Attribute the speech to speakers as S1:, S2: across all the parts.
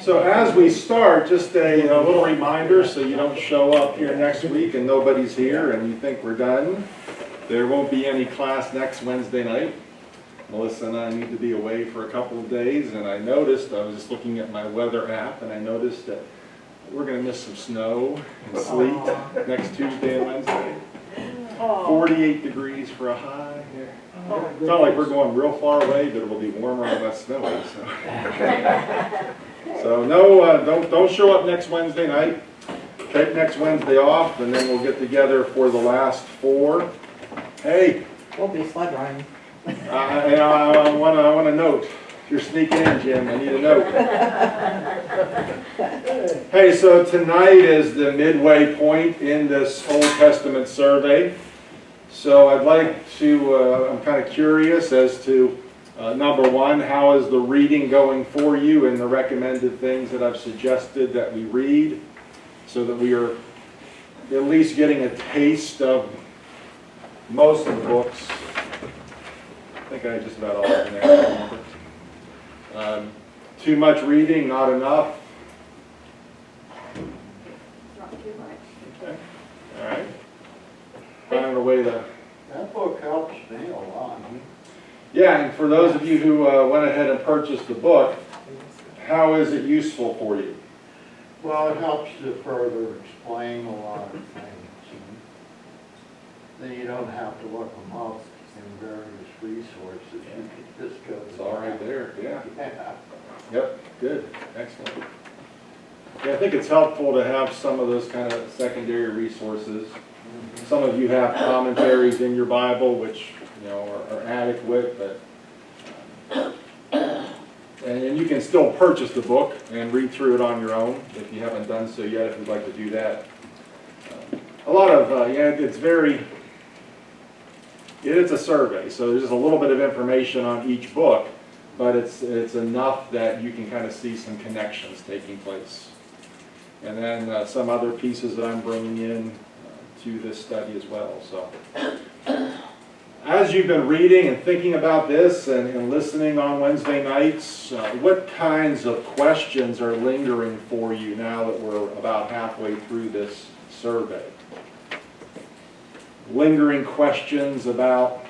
S1: So as we start, just a little reminder so you don't show up here next week and nobody's here and you think we're done. There won't be any class next Wednesday night. Melissa and I need to be away for a couple of days, and I noticed, I was just looking at my weather app, and I noticed that we're going to miss some snow and sleet next Tuesday and Wednesday. 48 degrees for a high. It's not like we're going real far away, but it'll be warmer and less snowy. So no, don't show up next Wednesday night. Take next Wednesday off, and then we'll get together for the last 4. Hey.
S2: We'll be sled riding.
S1: I want a note. If you're sneaking in, Jim, I need a note. Hey, so tonight is the midway point in this Old Testament survey. So I'd like to, I'm kind of curious as to, number one, how is the reading going for you and the recommended things that I've suggested that we read so that we are at least getting a taste of most of the books. I think I had just about all of them there. Too much reading, not enough.
S3: Not too much.
S1: Okay. All right. Find a way to.
S4: That book helps me a lot.
S1: Yeah, and for those of you who went ahead and purchased the book, how is it useful for you?
S4: Well, it helps to further explain a lot of things. Then you don't have to look them up in various resources. You can just go.
S1: It's all right there. Yeah.
S4: Yeah.
S1: Yep. Good. Excellent. Yeah, I think it's helpful to have some of those kind of secondary resources. Some of you have commentaries in your Bible, which are adequate, but and you can still purchase the book and read through it on your own if you haven't done so yet. If you'd like to do that, a lot of it's a survey, so there's just a little bit of information on each book, but it's enough that you can kind of see some connections taking place. And then some other pieces that I'm bringing in to this study as well. So as you've been reading and thinking about this and listening on Wednesday nights, what kinds of questions are lingering for you now that we're about halfway through this survey? Lingering questions about,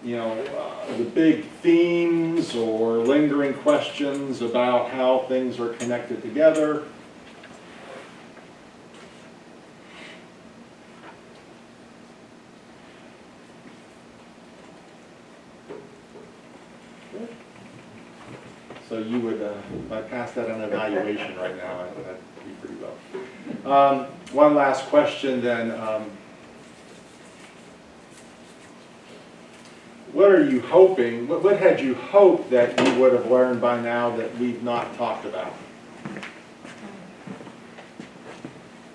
S1: the big themes, or lingering questions about how things are connected together. So you would, if I passed that on evaluation right now, that'd be pretty well. One last question then. What are you hoping, what had you hoped that you would have learned by now that we've not talked about?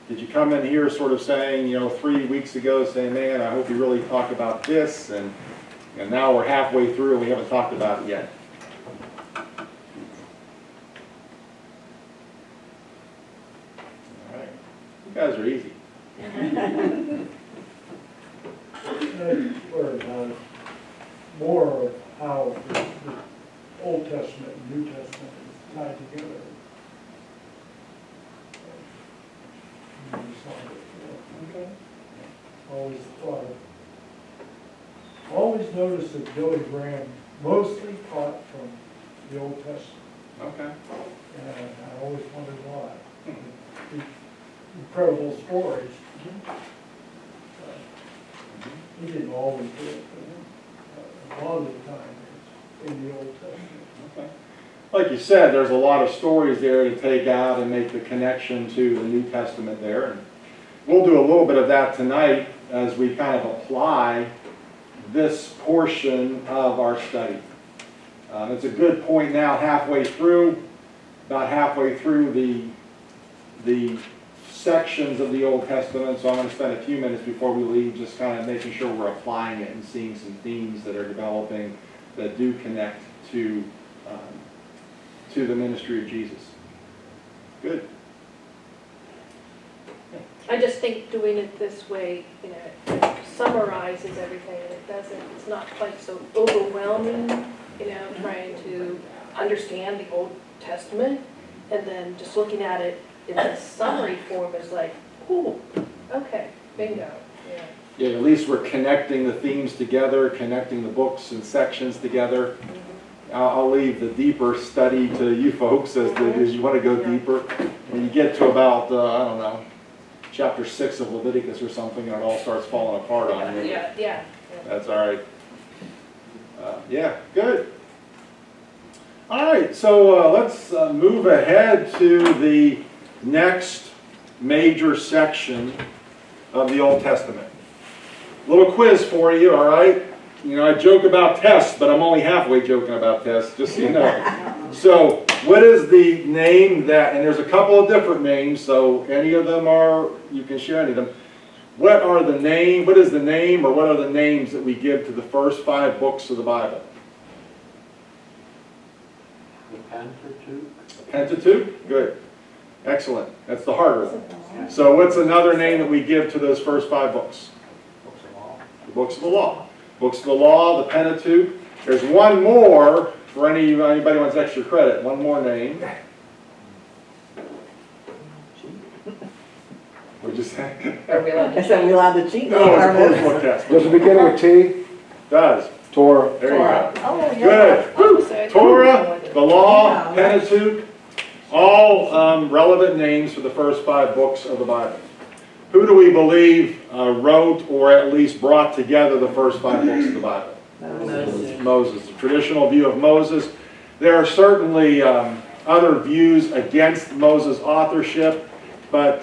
S1: Did you come in here sort of saying, 3 weeks ago, saying, man, I hope you really talk about this, and now we're halfway through and we haven't talked about it yet? All right. You guys are easy.
S5: More of how the Old Testament and New Testament is tied together.
S1: Okay.
S5: Always noticed that Billy Graham mostly taught from the Old Testament.
S1: Okay.
S5: And I always wondered why. Incredible stories. He didn't always do it, but a lot of the time it's in the Old Testament.
S1: Okay. Like you said, there's a lot of stories there to take out and make the connection to the New Testament there. And we'll do a little bit of that tonight as we kind of apply this portion of our study. It's a good point now, about halfway through the sections of the Old Testament, so I'm going to spend a few minutes before we leave just kind of making sure we're applying it and seeing some themes that are developing that do connect to the ministry of Jesus. Good.
S3: I just think doing it this way, it summarizes everything, and it's not quite so overwhelming, trying to understand the Old Testament, and then just looking at it in a summary form is like, ooh, okay, bingo, yeah.
S1: Yeah, at least we're connecting the themes together, connecting the books and sections together. I'll leave the deeper study to you folks as you want to go deeper. When you get to about, I don't know, chapter 6 of Leviticus or something, and it all starts falling apart on you.
S3: Yeah.
S1: That's all right. Yeah, good. All right, so let's move ahead to the next major section of the Old Testament. Little quiz for you, all right? You know, I joke about tests, but I'm only halfway joking about tests, just so you know. So, what is the name that, and there's a couple of different names, so any of them are, you can share any of them. What is the name, or what are the names that we give to the first 5 books of the Bible?
S4: The Pentateuch.
S1: Pentateuch? Good. Excellent. That's the harder one. So what's another name that we give to those first 5 books?
S4: Books of Law.
S1: The books of the law. Books of the law, the Pentateuch. There's one more, for anybody wants extra credit, one more name. What'd you say?
S3: Are we allowed
S2: I
S3: to
S2: said we allowed to cheat.
S1: No, it's a closed book test.
S6: Does it begin with T?
S1: Does.
S6: Torah.
S1: There you go.
S2: Oh, yeah.
S1: Good.
S3: Oh, so I
S1: Torah, the law,
S2: Yeah.
S1: Pentateuch, all relevant names for the first 5 books of the Bible. Who do we believe wrote or at least brought together the first 5 books of the Bible?
S2: Moses.
S1: Moses, the traditional view of Moses. There are certainly other views against Moses' authorship, but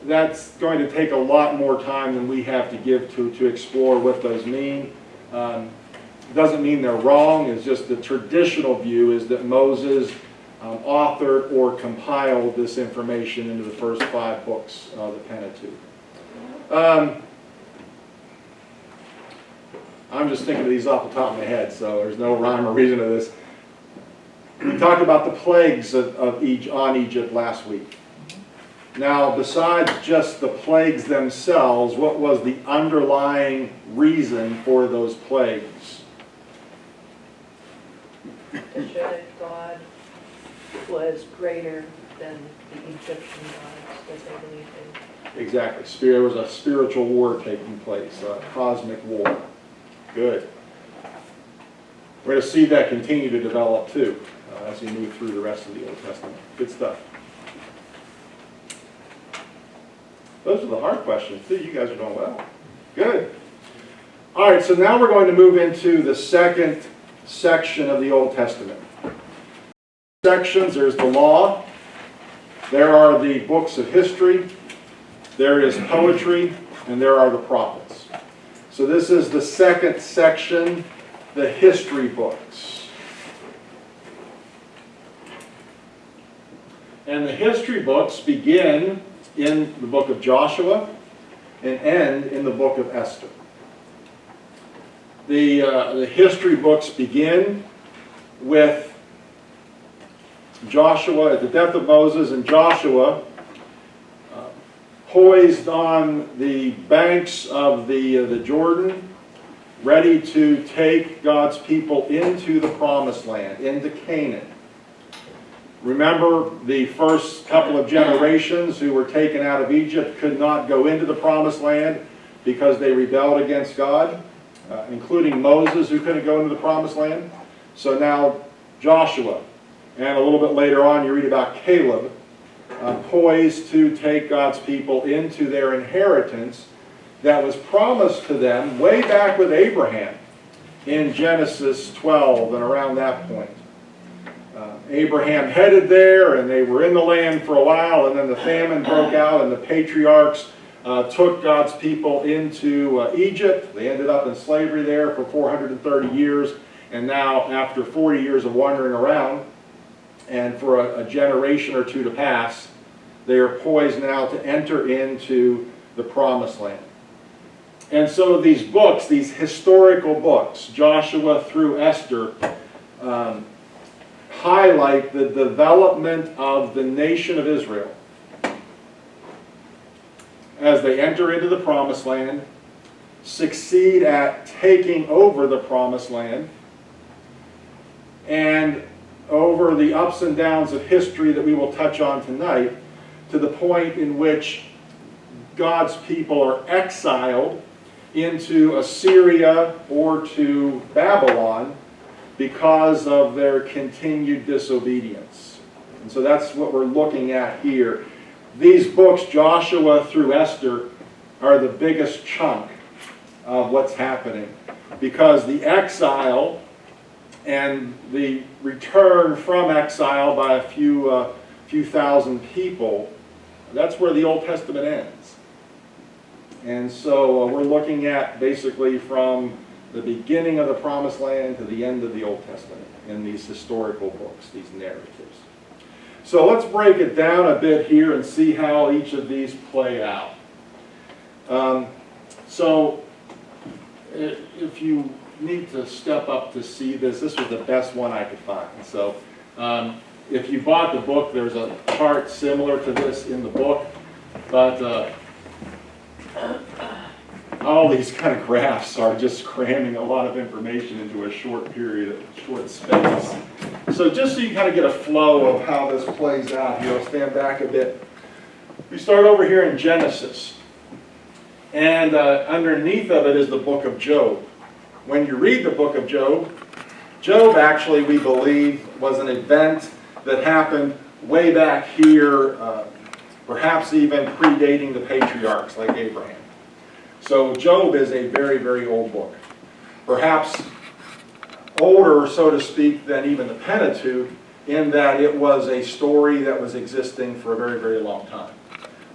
S1: that's going to take a lot more time than we have to give to explore what those mean. Doesn't mean they're wrong, it's just the traditional view is that Moses authored or compiled this information into the first 5 books of the Pentateuch. I'm just thinking of these off the top of my head, so there's no rhyme or reason to this. We talked about the plagues on Egypt last week. Now, besides just the plagues themselves, what was the underlying reason for those plagues?
S3: To show that God was greater than the Egyptian gods that they believed in.
S1: Exactly. There was a spiritual war taking place, a cosmic war. Good. We're going to see that continue to develop too as we move through the rest of the Old Testament. Good stuff. Those are the hard questions too. You guys are doing well. Good. All right, so now we're going to move into the second section of the Old Testament. Sections, there's the law. There are the books of history. There is poetry, and there are the prophets. So this is the second section, the history books. And the history books begin in the book of Joshua and end in the book of Esther. The history books begin with Joshua, at the death of Moses, and Joshua poised on the banks of the Jordan, ready to take God's people into the promised land, into Canaan. Remember, the first couple of generations who were taken out of Egypt could not go into the promised land because they rebelled against God, including Moses, who couldn't go into the promised land. So now Joshua, and a little bit later on you read about Caleb, poised to take God's people into their inheritance that was promised to them way back with Abraham in Genesis 12 and around that point. Abraham headed there, and they were in the land for a while, and then the famine broke out, and the patriarchs took God's people into Egypt. They ended up in slavery there for 430 years, and now after 40 years of wandering around, and for a generation or two to pass, they are poised now to enter into the promised land. And so these books, these historical books, Joshua through Esther, highlight the development of the nation of Israel as they enter into the promised land, succeed at taking over the promised land, and over the ups and downs of history that we will touch on tonight, to the point in which God's people are exiled into Assyria or to Babylon because of their continued disobedience. And so that's what we're looking at here. These books, Joshua through Esther, are the biggest chunk of what's happening, because the exile and the return from exile by a few thousand people, that's where the Old Testament ends. And so we're looking at basically from the beginning of the Promised Land to the end of the Old Testament in these historical books, these narratives. So let's break it down a bit here and see how each of these play out. So if you need to step up to see this, this was the best one I could find. So if you bought the book, there's a chart similar to this in the book, but all these kind of graphs are just cramming a lot of information into a short period, short space. So just so you kind of get a flow of how this plays out here, I'll stand back a bit. We start over here in Genesis, and underneath of it is the book of Job. When you read the book of Job, Job actually, we believe, was an event that happened way back here, perhaps even predating the patriarchs like Abraham. So Job is a very, very old book. Perhaps older, so to speak, than even the Pentateuch, in that it was a story that was existing for a very, very long time.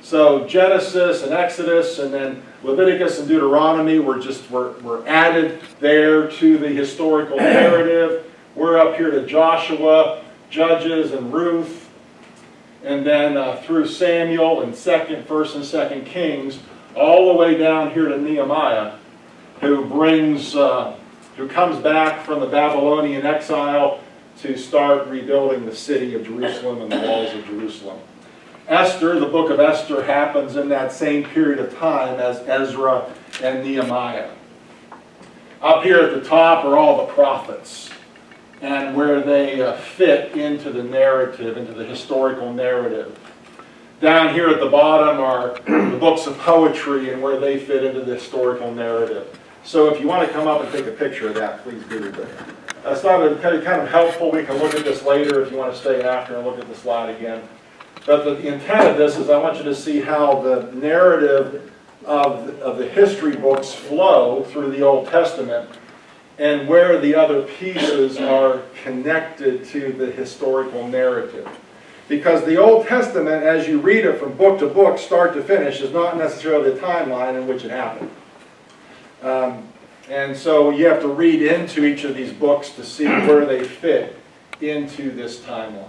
S1: So Genesis and Exodus and then Leviticus and Deuteronomy were added there to the historical narrative. We're up here to Joshua, Judges, and Ruth, and then through Samuel and 1st and 2nd Kings, all the way down here to Nehemiah, who comes back from the Babylonian exile to start rebuilding the city of Jerusalem and the walls of Jerusalem. Esther, the book of Esther, happens in that same period of time as Ezra and Nehemiah. Up here at the top are all the prophets, and where they fit into the narrative, into the historical narrative. Down here at the bottom are the books of poetry and where they fit into the historical narrative. So if you want to come up and take a picture of that, please do. But that's not kind of helpful. We can look at this later if you want to stay after and look at the slide again. But the intent of this is I want you to see how the narrative of the history books flow through the Old Testament and where the other pieces are connected to the historical narrative. Because the Old Testament, as you read it from book to book, start to finish, is not necessarily the timeline in which it happened. And so you have to read into each of these books to see where they fit into this timeline.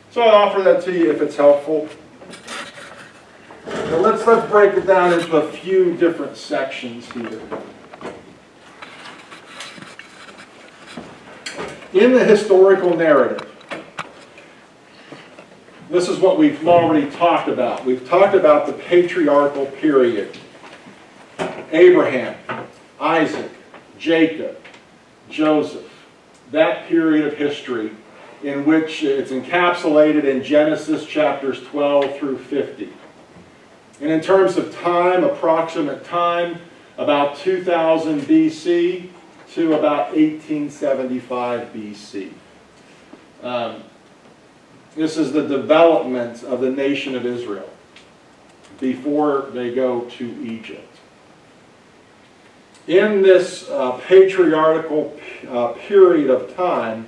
S1: So I offer that to you if it's helpful. Now let's break it down into a few different sections here. In the historical narrative, this is what we've already talked about. We've talked about the patriarchal period. Abraham, Isaac, Jacob, Joseph. That period of history in which it's encapsulated in Genesis chapters 12 through 50. And in terms of time, approximate time, about 2000 BC to about 1875 BC. This is the development of the nation of Israel before they go to Egypt. In this patriarchal period of time,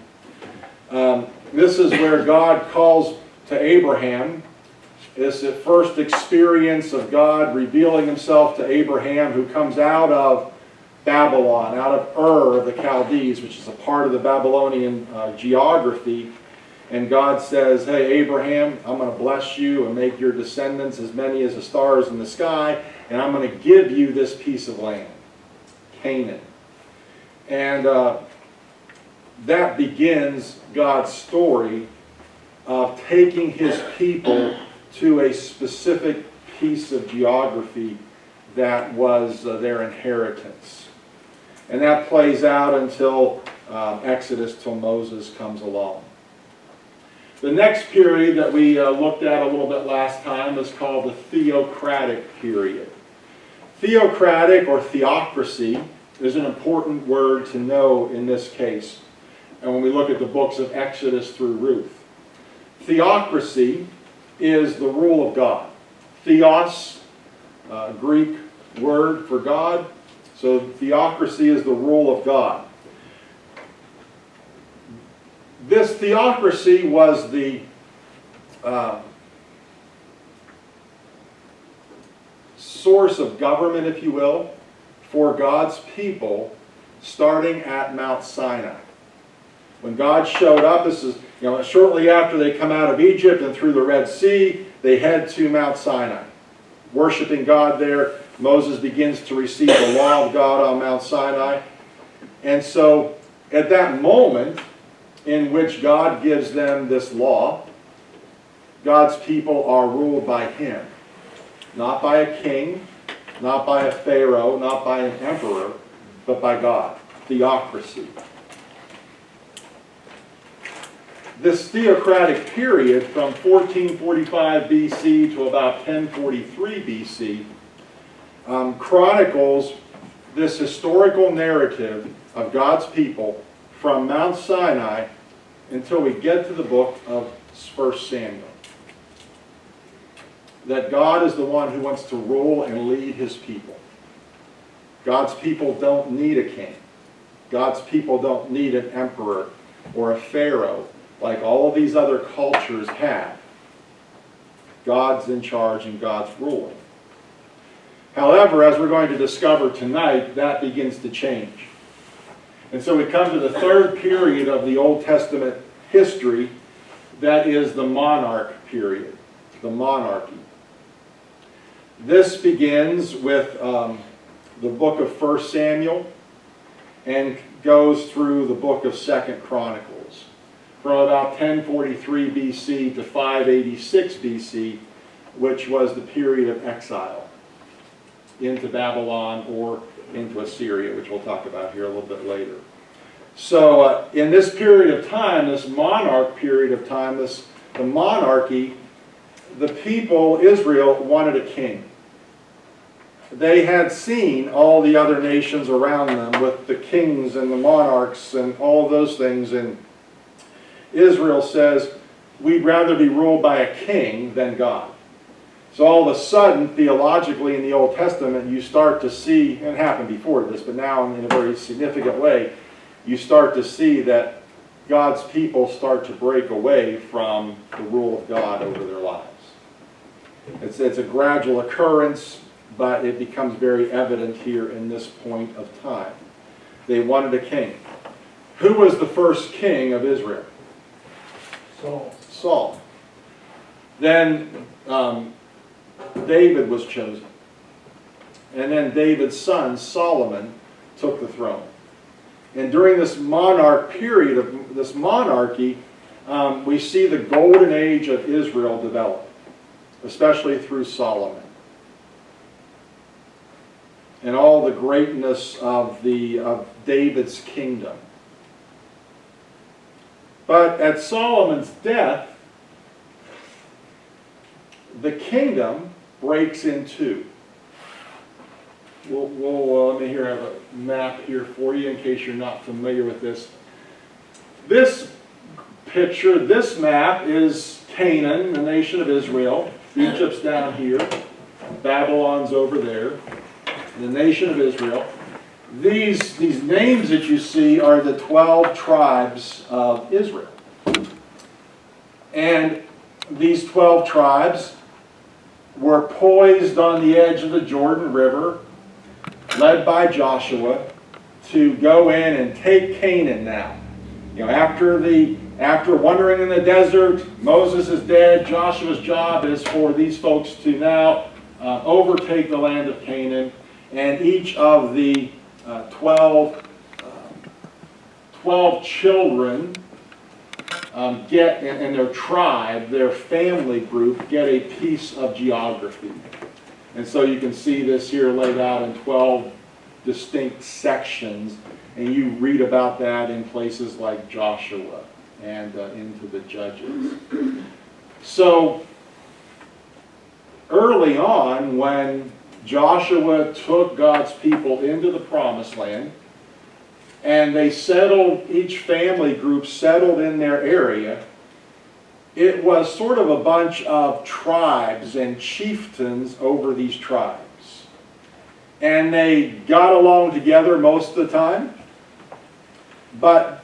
S1: this is where God calls to Abraham. It's the first experience of God revealing himself to Abraham, who comes out of Babylon, out of Ur of the Chaldees, which is a part of the Babylonian geography. And God says, hey, Abraham, I'm going to bless you and make your descendants as many as the stars in the sky, and I'm going to give you this piece of land, Canaan. And that begins God's story of taking his people to a specific piece of geography that was their inheritance. And that plays out until Exodus till Moses comes along. The next period that we looked at a little bit last time is called the theocratic period. Theocratic or theocracy is an important word to know in this case, and when we look at the books of Exodus through Ruth. Theocracy is the rule of God. Theos, Greek word for God. So theocracy is the rule of God. This theocracy was the source of government, if you will, for God's people starting at Mount Sinai. When God showed up, this is shortly after they come out of Egypt and through the Red Sea, they head to Mount Sinai. Worshiping God there, Moses begins to receive the law of God on Mount Sinai. And so at that moment in which God gives them this law, God's people are ruled by Him. Not by a king, not by a pharaoh, not by an emperor, but by God. Theocracy. This theocratic period from 1445 BC to about 1043 BC chronicles this historical narrative of God's people from Mount Sinai until we get to the book of 1 Samuel. That God is the one who wants to rule and lead His people. God's people don't need a king. God's people don't need an emperor or a pharaoh like all of these other cultures have. God's in charge and God's ruling. However, as we're going to discover tonight, that begins to change. And so we come to the third period of the Old Testament history, that is the monarch period, the monarchy. This begins with the book of 1 Samuel and goes through the book of 2 Chronicles. From about 1043 BC to 586 BC, which was the period of exile into Babylon or into Assyria, which we'll talk about here a little bit later. So in this period of time, this monarch period of time, the monarchy, the people, Israel, wanted a king. They had seen all the other nations around them with the kings and the monarchs and all those things, and Israel says, we'd rather be ruled by a king than God. So all of a sudden, theologically in the Old Testament, you start to see, and it happened before this, but now in a very significant way, you start to see that God's people start to break away from the rule of God over their lives. It's a gradual occurrence, but it becomes very evident here in this point of time. They wanted a king. Who was the first king of Israel? Saul. Then David was chosen. And then David's son, Solomon, took the throne. And during this monarch period of this monarchy, we see the golden age of Israel develop, especially through Solomon. And all the greatness of David's kingdom. But at Solomon's death, the kingdom breaks in two. Let me here have a map here for you in case you're not familiar with this. This picture, this map is Canaan, the nation of Israel. Egypt's down here. Babylon's over there. The nation of Israel. These names that you see are the 12 tribes of Israel. And these 12 tribes were poised on the edge of the Jordan River, led by Joshua, to go in and take Canaan now. After wandering in the desert, Moses is dead. Joshua's job is for these folks to now overtake the land of Canaan. And each of the 12 children get, in their tribe, their family group, get a piece of geography. And so you can see this here laid out in 12 distinct sections. And you read about that in places like Joshua and into the Judges. So early on, when Joshua took God's people into the Promised Land, and they settled, each family group settled in their area, it was sort of a bunch of tribes and chieftains over these tribes. And they got along together most of the time, but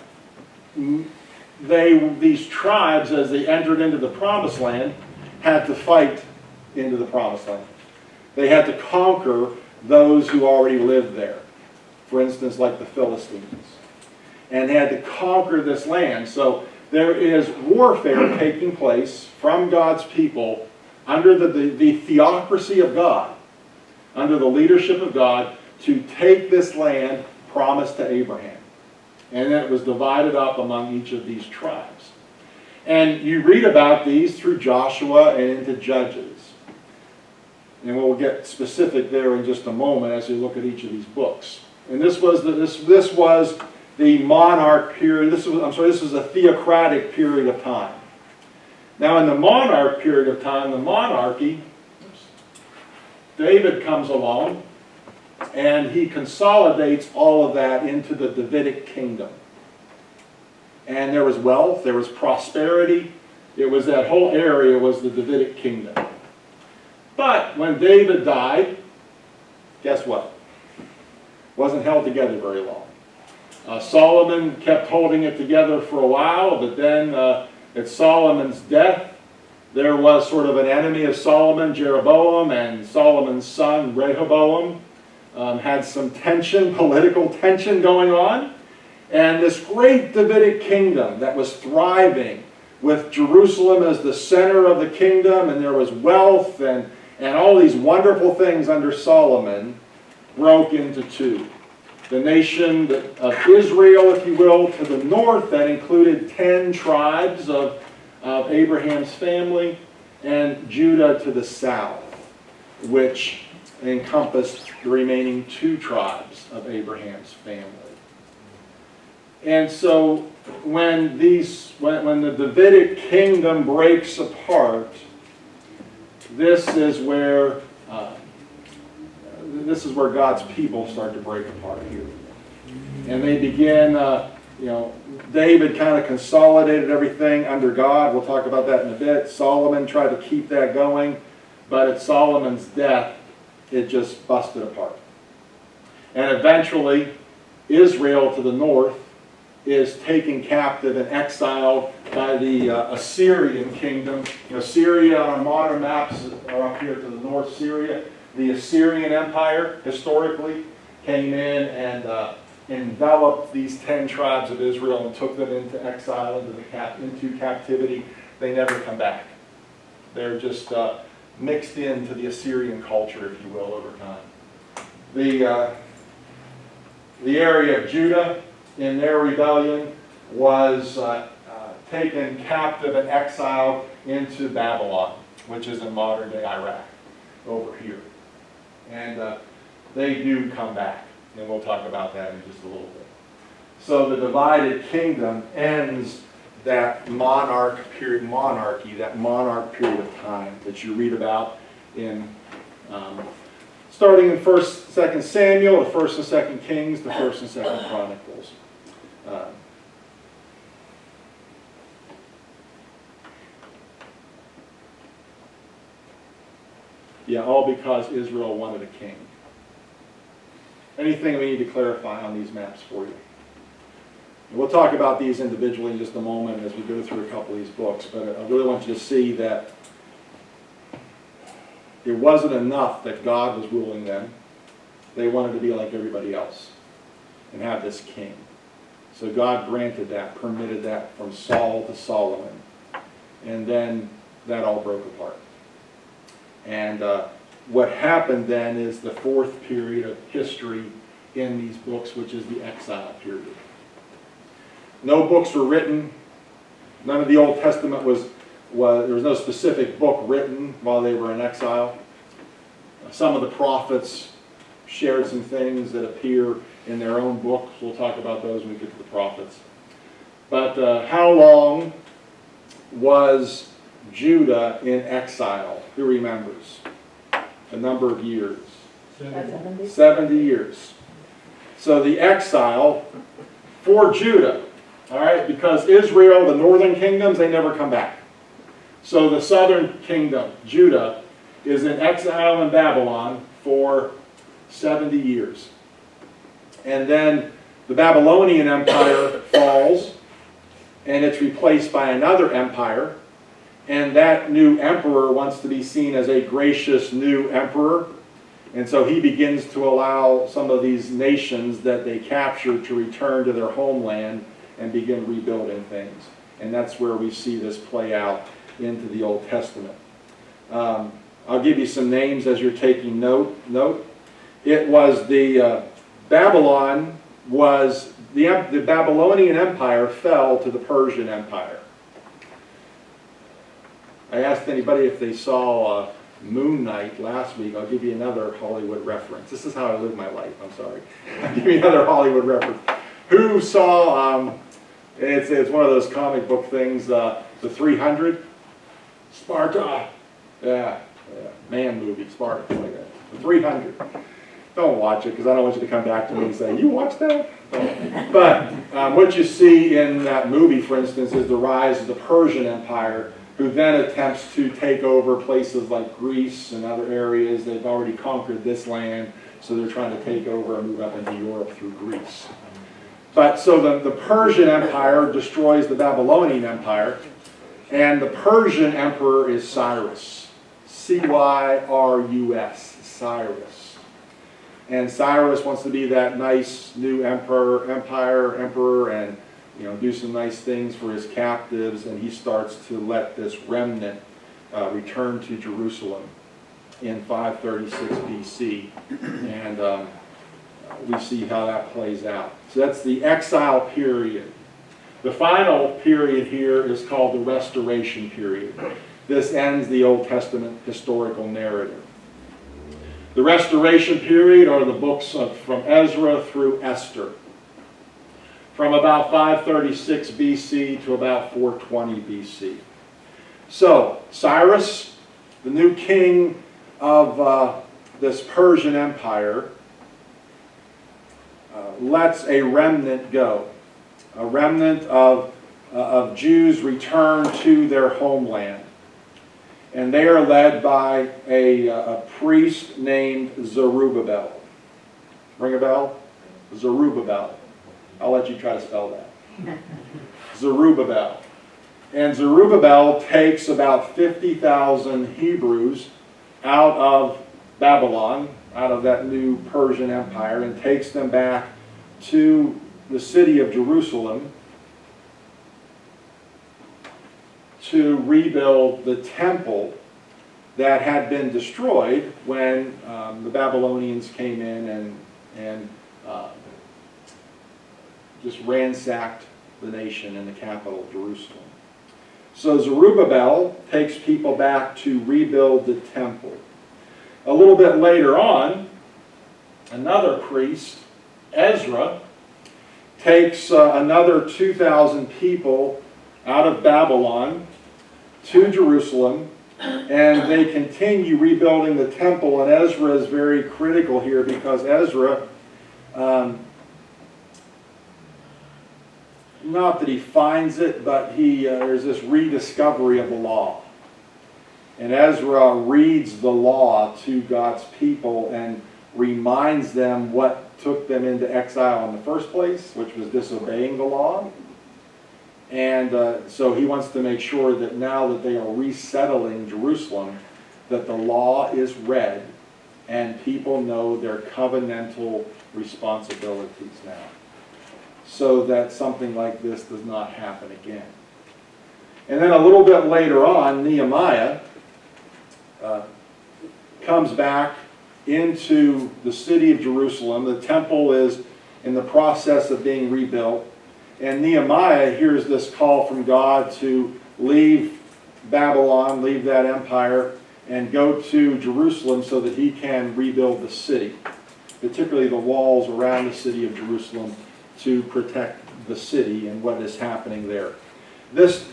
S1: these tribes, as they entered into the Promised Land, had to fight into the Promised Land. They had to conquer those who already lived there. For instance, like the Philistines. And they had to conquer this land. So there is warfare taking place from God's people under the theocracy of God, under the leadership of God, to take this land promised to Abraham. And then it was divided up among each of these tribes. And you read about these through Joshua and into Judges. And we'll get specific there in just a moment as we look at each of these books. And this was the monarch period. This was a theocratic period of time. Now, in the monarch period of time, the monarchy, David comes along and he consolidates all of that into the Davidic kingdom. And there was wealth, there was prosperity. It was that whole area was the Davidic kingdom. But when David died, guess what? Wasn't held together very long. Solomon kept holding it together for a while, but then at Solomon's death, there was sort of an enemy of Solomon, Jeroboam, and Solomon's son, Rehoboam, had some tension, political tension going on. And this great Davidic kingdom that was thriving, with Jerusalem as the center of the kingdom, and there was wealth and all these wonderful things under Solomon, broke into two. The nation of Israel, if you will, to the north, that included 10 tribes of Abraham's family, and Judah to the south, which encompassed the remaining 2 tribes of Abraham's family. And so when the Davidic kingdom breaks apart, this is where God's people start to break apart here. And they begin, David kind of consolidated everything under God. We'll talk about that in a bit. Solomon tried to keep that going, but at Solomon's death, it just busted apart. And eventually, Israel to the north is taken captive and exiled by the Assyrian kingdom. Syria on our modern maps are up here to the north. Syria, the Assyrian Empire, historically, came in and enveloped these 10 tribes of Israel and took them into exile, into captivity. They never come back. They're just mixed into the Assyrian culture, if you will, over time. The area of Judah, in their rebellion, was taken captive and exiled into Babylon, which is in modern-day Iraq, over here. And they do come back, and we'll talk about that in just a little bit. So the divided kingdom ends that monarchy, that monarch period of time that you read about in starting in 1st, 2nd Samuel, the 1st and 2nd Kings, the 1st and 2nd Chronicles. All because Israel wanted a king. Anything we need to clarify on these maps for you? We'll talk about these individually in just a moment as we go through a couple of these books, but I really want you to see that it wasn't enough that God was ruling them. They wanted to be like everybody else and have this king. So God granted that, permitted that from Saul to Solomon. And then that all broke apart. And what happened then is the 4th period of history in these books, which is the exile period. No books were written. None of the Old Testament there was no specific book written while they were in exile. Some of the prophets shared some things that appear in their own books. We'll talk about those when we get to the prophets. But how long was Judah in exile? Who remembers? A number of years. 70 years. So the exile for Judah, all right, because Israel, the northern kingdoms, they never come back. So the southern kingdom, Judah, is in exile in Babylon for 70 years. And then the Babylonian Empire falls, and it's replaced by another empire. And that new emperor wants to be seen as a gracious new emperor. And so he begins to allow some of these nations that they captured to return to their homeland and begin rebuilding things. And that's where we see this play out into the Old Testament. I'll give you some names as you're taking note. It was the Babylon was the Babylonian Empire fell to the Persian Empire. I asked anybody if they saw Moon Knight last week. I'll give you another Hollywood reference. This is how I live my life. I'm sorry. I'll give you another Hollywood reference. Who saw? It's one of those comic book things. The 300. Sparta. Yeah. Man movie. Sparta. Like that. The 300. Don't watch it because I don't want you to come back to me and say, you watched that? But what you see in that movie, for instance, is the rise of the Persian Empire, who then attempts to take over places like Greece and other areas. They've already conquered this land, so they're trying to take over and move up into Europe through Greece. But so the Persian Empire destroys the Babylonian Empire, and the Persian emperor is Cyrus. Cyrus. Cyrus. And Cyrus wants to be that nice new emperor, and do some nice things for his captives, and he starts to let this remnant return to Jerusalem in 536 BC, and we see how that plays out. So that's the exile period. The final period here is called the Restoration period. This ends the Old Testament historical narrative. The Restoration period are the books from Ezra through Esther, from about 536 BC to about 420 BC. So, Cyrus, the new king of this Persian Empire, lets a remnant go. A remnant of Jews return to their homeland. And they are led by a priest named Zerubbabel. Ring a bell? Zerubbabel. I'll let you try to spell that. Zerubbabel. And Zerubbabel takes about 50,000 Hebrews out of Babylon, out of that new Persian Empire, and takes them back to the city of Jerusalem to rebuild the temple that had been destroyed when the Babylonians came in and just ransacked the nation and the capital, Jerusalem. So Zerubbabel takes people back to rebuild the temple. A little bit later on, another priest, Ezra, takes another 2,000 people out of Babylon to Jerusalem, and they continue rebuilding the temple. And Ezra is very critical here because Ezra, not that he finds it, but there's this rediscovery of the law. And Ezra reads the law to God's people and reminds them what took them into exile in the first place, which was disobeying the law. And so he wants to make sure that now that they are resettling Jerusalem, that the law is read and people know their covenantal responsibilities now, so that something like this does not happen again. And then a little bit later on, Nehemiah comes back into the city of Jerusalem. The temple is in the process of being rebuilt. And Nehemiah hears this call from God to leave Babylon, leave that empire, and go to Jerusalem so that he can rebuild the city. particularly the walls around the city of Jerusalem, to protect the city and what is happening there. This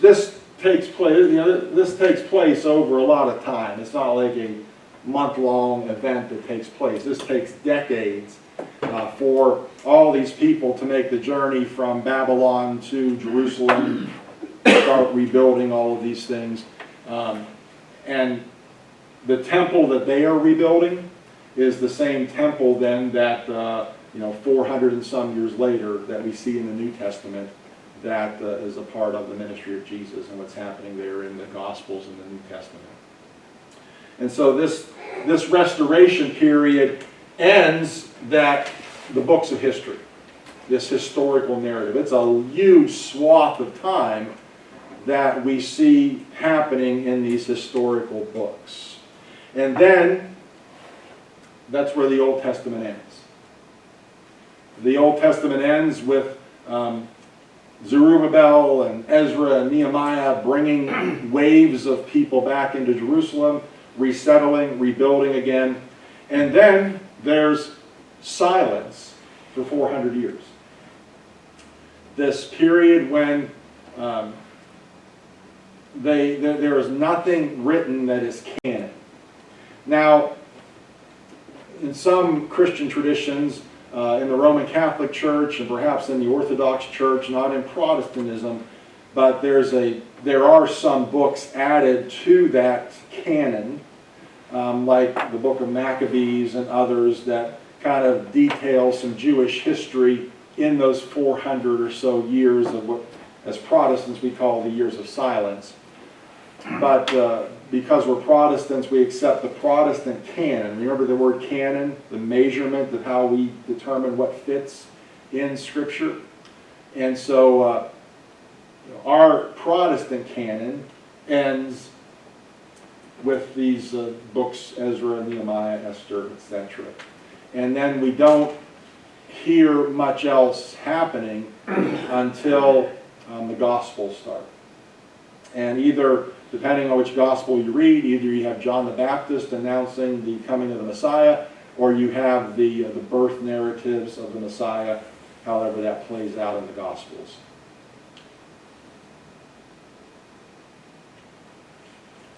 S1: takes place, this takes place over a lot of time. It's not like a month-long event that takes place. This takes decades for all these people to make the journey from Babylon to Jerusalem, start rebuilding all of these things. And the temple that they are rebuilding is the same temple then that 400 and some years later that we see in the New Testament that is a part of the ministry of Jesus and what's happening there in the Gospels in the New Testament. And so this restoration period ends the books of history, this historical narrative. It's a huge swath of time that we see happening in these historical books. And then that's where the Old Testament ends. The Old Testament ends with Zerubbabel and Ezra and Nehemiah bringing waves of people back into Jerusalem, resettling, rebuilding again. And then there's silence for 400 years. This period when there is nothing written that is canon. Now, in some Christian traditions, in the Roman Catholic Church and perhaps in the Orthodox Church, not in Protestantism, but there are some books added to that canon, like the book of Maccabees and others that kind of detail some Jewish history in those 400 or so years of what, as Protestants, we call the years of silence. But because we're Protestants, we accept the Protestant canon. Remember the word canon, the measurement of how we determine what fits in Scripture. And so our Protestant canon ends with these books, Ezra, Nehemiah, Esther, etc. And then we don't hear much else happening until the Gospels start. And either, depending on which Gospel you read, either you have John the Baptist announcing the coming of the Messiah, or you have the birth narratives of the Messiah, however that plays out in the Gospels.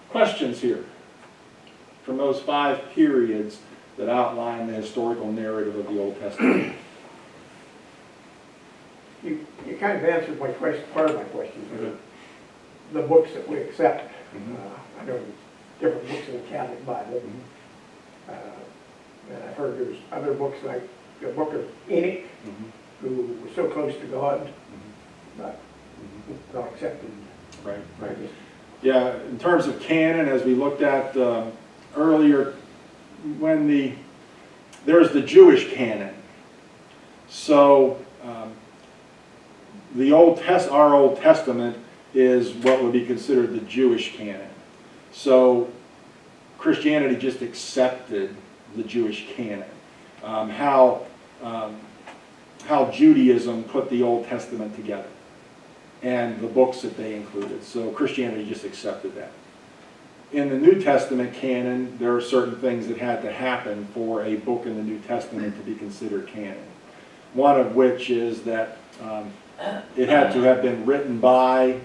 S1: Questions here from those 5 periods that outline the historical narrative of the Old Testament?
S6: You kind of answered my question, part of my question.
S1: Okay.
S6: The books that we accept.
S1: Mhm.
S6: I know there's different books in the Catholic Bible. And I've heard there's other books like the book of Enoch, who was so close to God, but not accepted.
S1: Right, right. Yeah, in terms of canon, as we looked at earlier, there's the Jewish canon. So our Old Testament is what would be considered the Jewish canon. So Christianity just accepted the Jewish canon. How Judaism put the Old Testament together and the books that they included. So Christianity just accepted that. In the New Testament canon, there are certain things that had to happen for a book in the New Testament to be considered canon. One of which is that it had to have been written by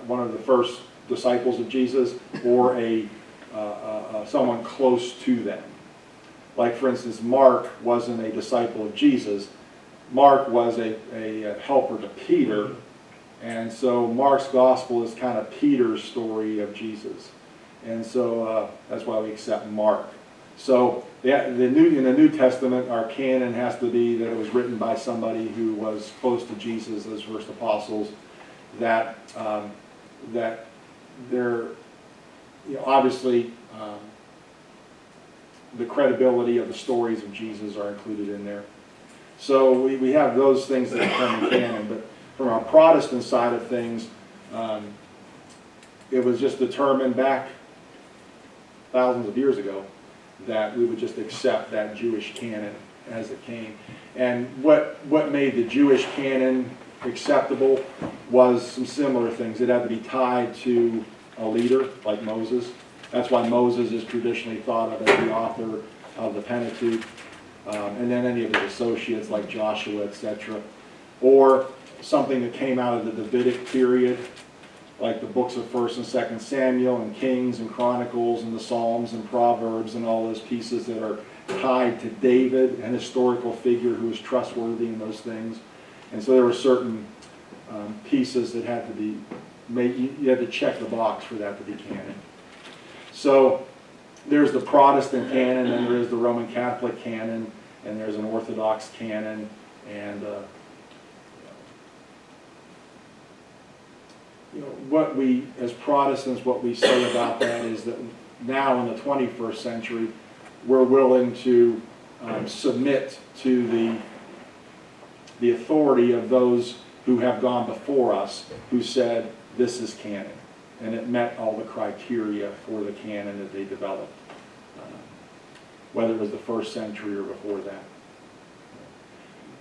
S1: one of the first disciples of Jesus or someone close to them. Like, for instance, Mark wasn't a disciple of Jesus. Mark was a helper to Peter, and so Mark's gospel is kind of Peter's story of Jesus. And so that's why we accept Mark. So in the New Testament, our canon has to be that it was written by somebody who was close to Jesus, those first apostles, that they're, obviously the credibility of the stories of Jesus are included in there. So we have those things that become canon, but from our Protestant side of things, it was just determined back thousands of years ago that we would just accept that Jewish canon as it came. And what made the Jewish canon acceptable was some similar things. It had to be tied to a leader like Moses. That's why Moses is traditionally thought of as the author of the Pentateuch. and then any of his associates like Joshua, etc. Or something that came out of the Davidic period, like the books of 1st and 2nd Samuel and Kings and Chronicles and the Psalms and Proverbs and all those pieces that are tied to David, an historical figure who was trustworthy in those things. And so there were certain pieces that had to be made, you had to check the box for that to be canon. So there's the Protestant canon, and there is the Roman Catholic canon, and there's an Orthodox canon, and what we, as Protestants, what we say about that is that now in the 21st century, we're willing to submit to the authority of those who have gone before us, who said this is canon, and it met all the criteria for the canon that they developed, whether it was the 1st century or before that.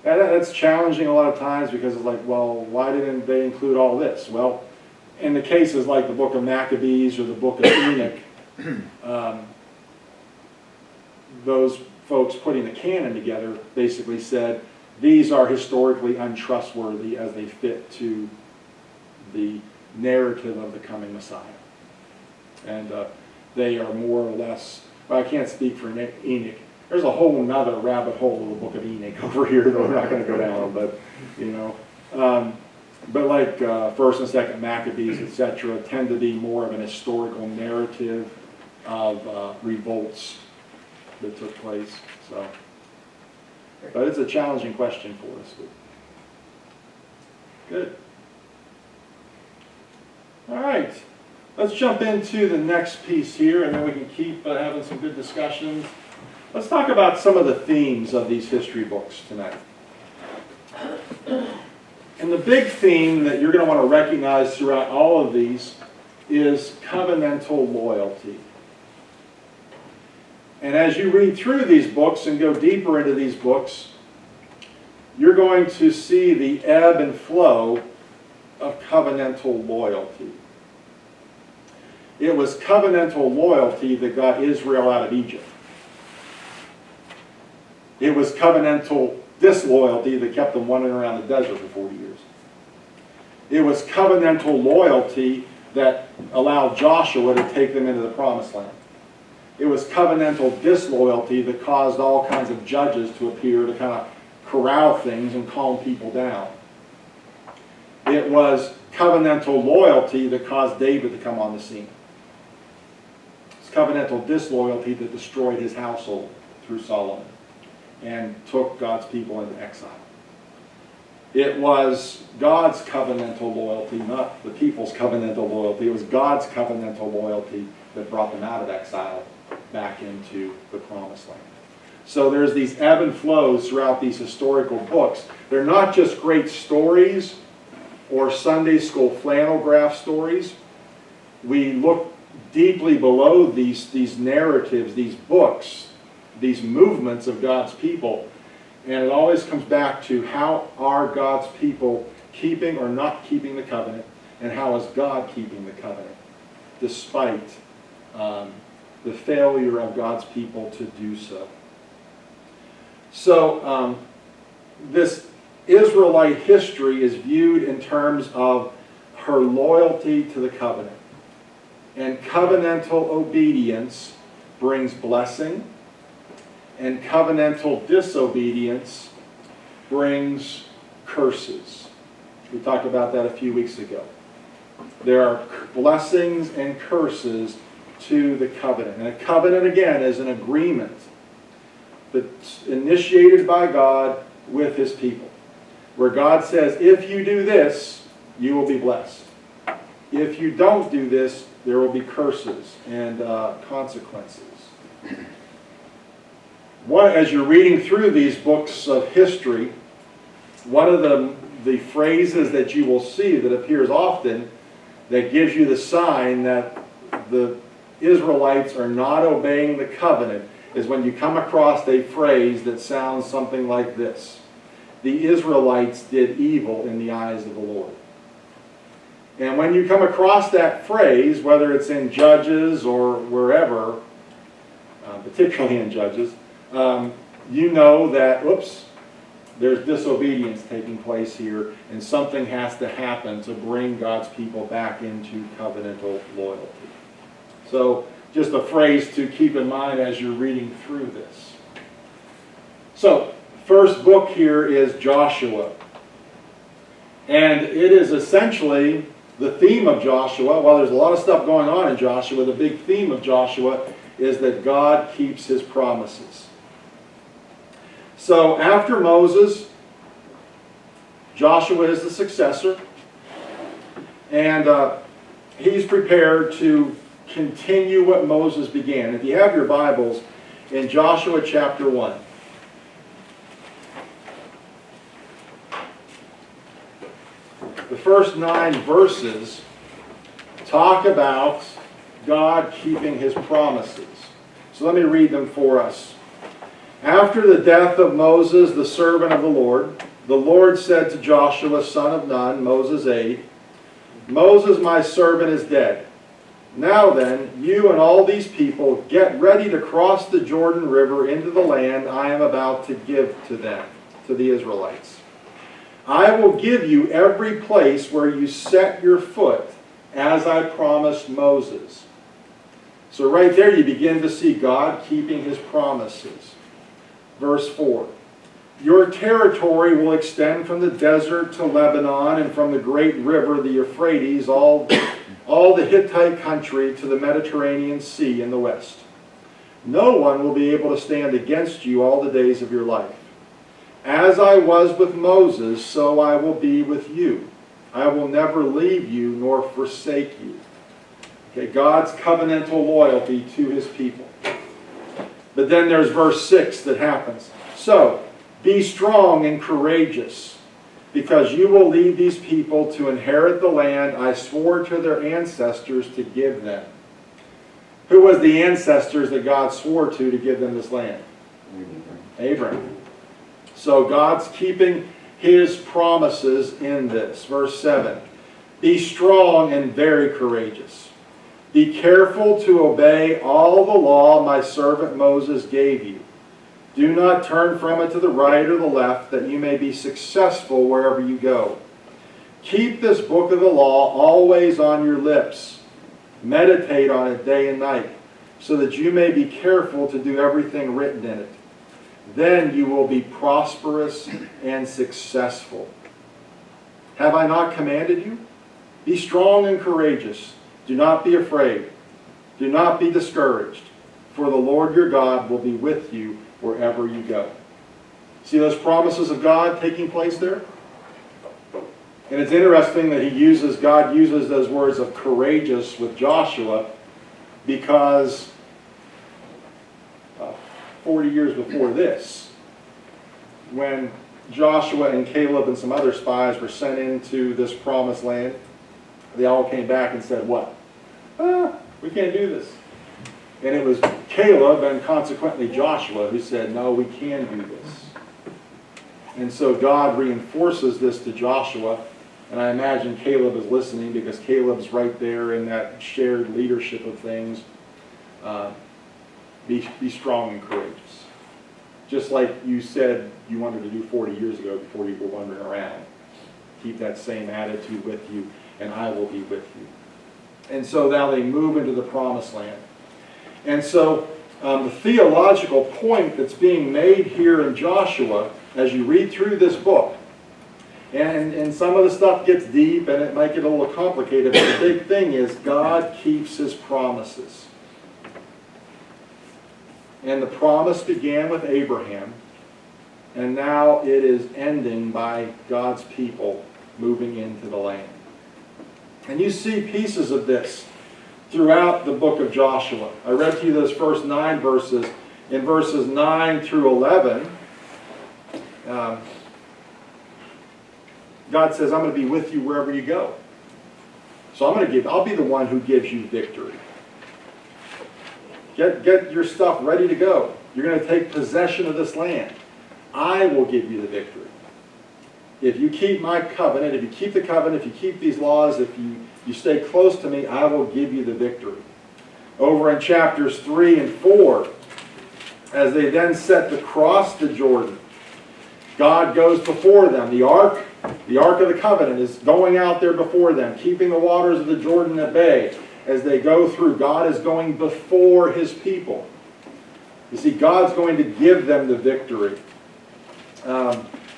S1: And that's challenging a lot of times, because it's like, well, why didn't they include all this? Well, in the cases like the book of Maccabees or the book of Enoch, those folks putting the canon together basically said these are historically untrustworthy as they fit to the narrative of the coming Messiah. And they are more or less, well, I can't speak for Enoch. There's a whole nother rabbit hole of the book of Enoch over here that we're not going to go down, but, you know. But like 1st and 2nd Maccabees, etc., tend to be more of an historical narrative of revolts that took place. So, but it's a challenging question for us. Good. All right. Let's jump into the next piece here, and then we can keep having some good discussions. Let's talk about some of the themes of these history books tonight. And the big theme that you're going to want to recognize throughout all of these is covenantal loyalty. And as you read through these books and go deeper into these books, you're going to see the ebb and flow of covenantal loyalty. It was covenantal loyalty that got Israel out of Egypt. It was covenantal disloyalty that kept them wandering around the desert for 40 years. It was covenantal loyalty that allowed Joshua to take them into the promised land. It was covenantal disloyalty that caused all kinds of judges to appear to kind of corral things and calm people down. It was covenantal loyalty that caused David to come on the scene. It's covenantal disloyalty that destroyed his household through Solomon and took God's people into exile. It was God's covenantal loyalty, not the people's covenantal loyalty. It was God's covenantal loyalty that brought them out of exile back into the promised land. So there's these ebb and flows throughout these historical books. They're not just great stories or Sunday school flannel graph stories. We look deeply below these narratives, these books, these movements of God's people, and it always comes back to how are God's people keeping or not keeping the covenant, and how is God keeping the covenant despite the failure of God's people to do so. So this Israelite history is viewed in terms of her loyalty to the covenant, and covenantal obedience brings blessing, and covenantal disobedience brings curses. We talked about that a few weeks ago. There are blessings and curses to the covenant. And a covenant, again, is an agreement that's initiated by God with his people, where God says, if you do this, you will be blessed. If you don't do this, there will be curses and consequences. As you're reading through these books of history, one of the phrases that you will see that appears often that gives you the sign that the Israelites are not obeying the covenant is when you come across a phrase that sounds something like this: the Israelites did evil in the eyes of the Lord. And when you come across that phrase, whether it's in Judges or wherever, particularly in Judges, you know that, oops, there's disobedience taking place here, and something has to happen to bring God's people back into covenantal loyalty. So, just a phrase to keep in mind as you're reading through this. So, first book here is Joshua. And it is essentially the theme of Joshua. While there's a lot of stuff going on in Joshua, the big theme of Joshua is that God keeps his promises. So after Moses, Joshua is the successor. And he's prepared to continue what Moses began. If you have your Bibles, in Joshua chapter 1. The first 9 verses talk about God keeping his promises. So let me read them for us. After the death of Moses, the servant of the Lord said to Joshua, son of Nun, Moses' aide, Moses, my servant, is dead. Now then, you and all these people get ready to cross the Jordan River into the land I am about to give to them, to the Israelites. I will give you every place where you set your foot, as I promised Moses. So right there you begin to see God keeping his promises. Verse 4. Your territory will extend from the desert to Lebanon, and from the great river, the Euphrates, all the Hittite country to the Mediterranean Sea in the west. No one will be able to stand against you all the days of your life. As I was with Moses, so I will be with you. I will never leave you nor forsake you. Okay, God's covenantal loyalty to his people. But then there's verse 6 that happens. So, be strong and courageous, because you will lead these people to inherit the land I swore to their ancestors to give them. Who was the ancestors that God swore to give them this land? Abraham. So God's keeping his promises in this. Verse 7. Be strong and very courageous. Be careful to obey all the law my servant Moses gave you. Do not turn from it to the right or the left, that you may be successful wherever you go. Keep this book of the law always on your lips. Meditate on it day and night, so that you may be careful to do everything written in it. Then you will be prosperous and successful. Have I not commanded you? Be strong and courageous. Do not be afraid. Do not be discouraged, for the Lord your God will be with you wherever you go. See those promises of God taking place there? And it's interesting that God uses those words of courageous with Joshua, because 40 years before this, when Joshua and Caleb and some other spies were sent into this promised land, they all came back and said, what? We can't do this. And it was Caleb and consequently Joshua who said, no, we can do this. And so God reinforces this to Joshua, and I imagine Caleb is listening, because Caleb's right there in that shared leadership of things. Be strong and courageous. Just like you said you wanted to do 40 years ago before you were wandering around. Keep that same attitude with you, and I will be with you. And so now they move into the promised land. And so the theological point that's being made here in Joshua, as you read through this book, and some of the stuff gets deep and it might get a little complicated, but the big thing is God keeps his promises. And the promise began with Abraham, and now it is ending by God's people moving into the land. And you see pieces of this throughout the book of Joshua. I read to you those first 9 verses. In verses 9 through 11, God says, I'm going to be with you wherever you go. So I'll be the one who gives you victory. Get your stuff ready to go. You're going to take possession of this land. I will give you the victory. If you keep my covenant, if you keep the covenant, if you keep these laws, if you stay close to me, I will give you the victory. Over in chapters 3 and 4, as they then set to cross the Jordan, God goes before them. The ark of the covenant is going out there before them, keeping the waters of the Jordan at bay. As they go through, God is going before his people. You see, God's going to give them the victory.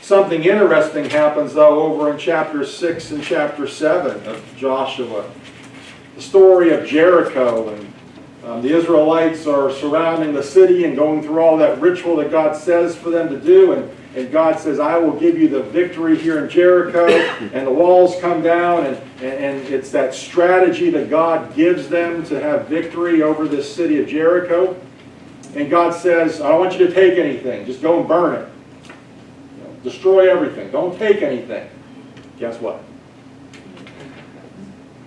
S1: Something interesting happens, though, over in chapter 6 and chapter 7 of Joshua. The story of Jericho, and the Israelites are surrounding the city and going through all that ritual that God says for them to do, and God says, I will give you the victory here in Jericho, and the walls come down, and it's that strategy that God gives them to have victory over this city of Jericho. And God says, I don't want you to take anything, just go and burn it. Destroy everything, don't take anything. Guess what?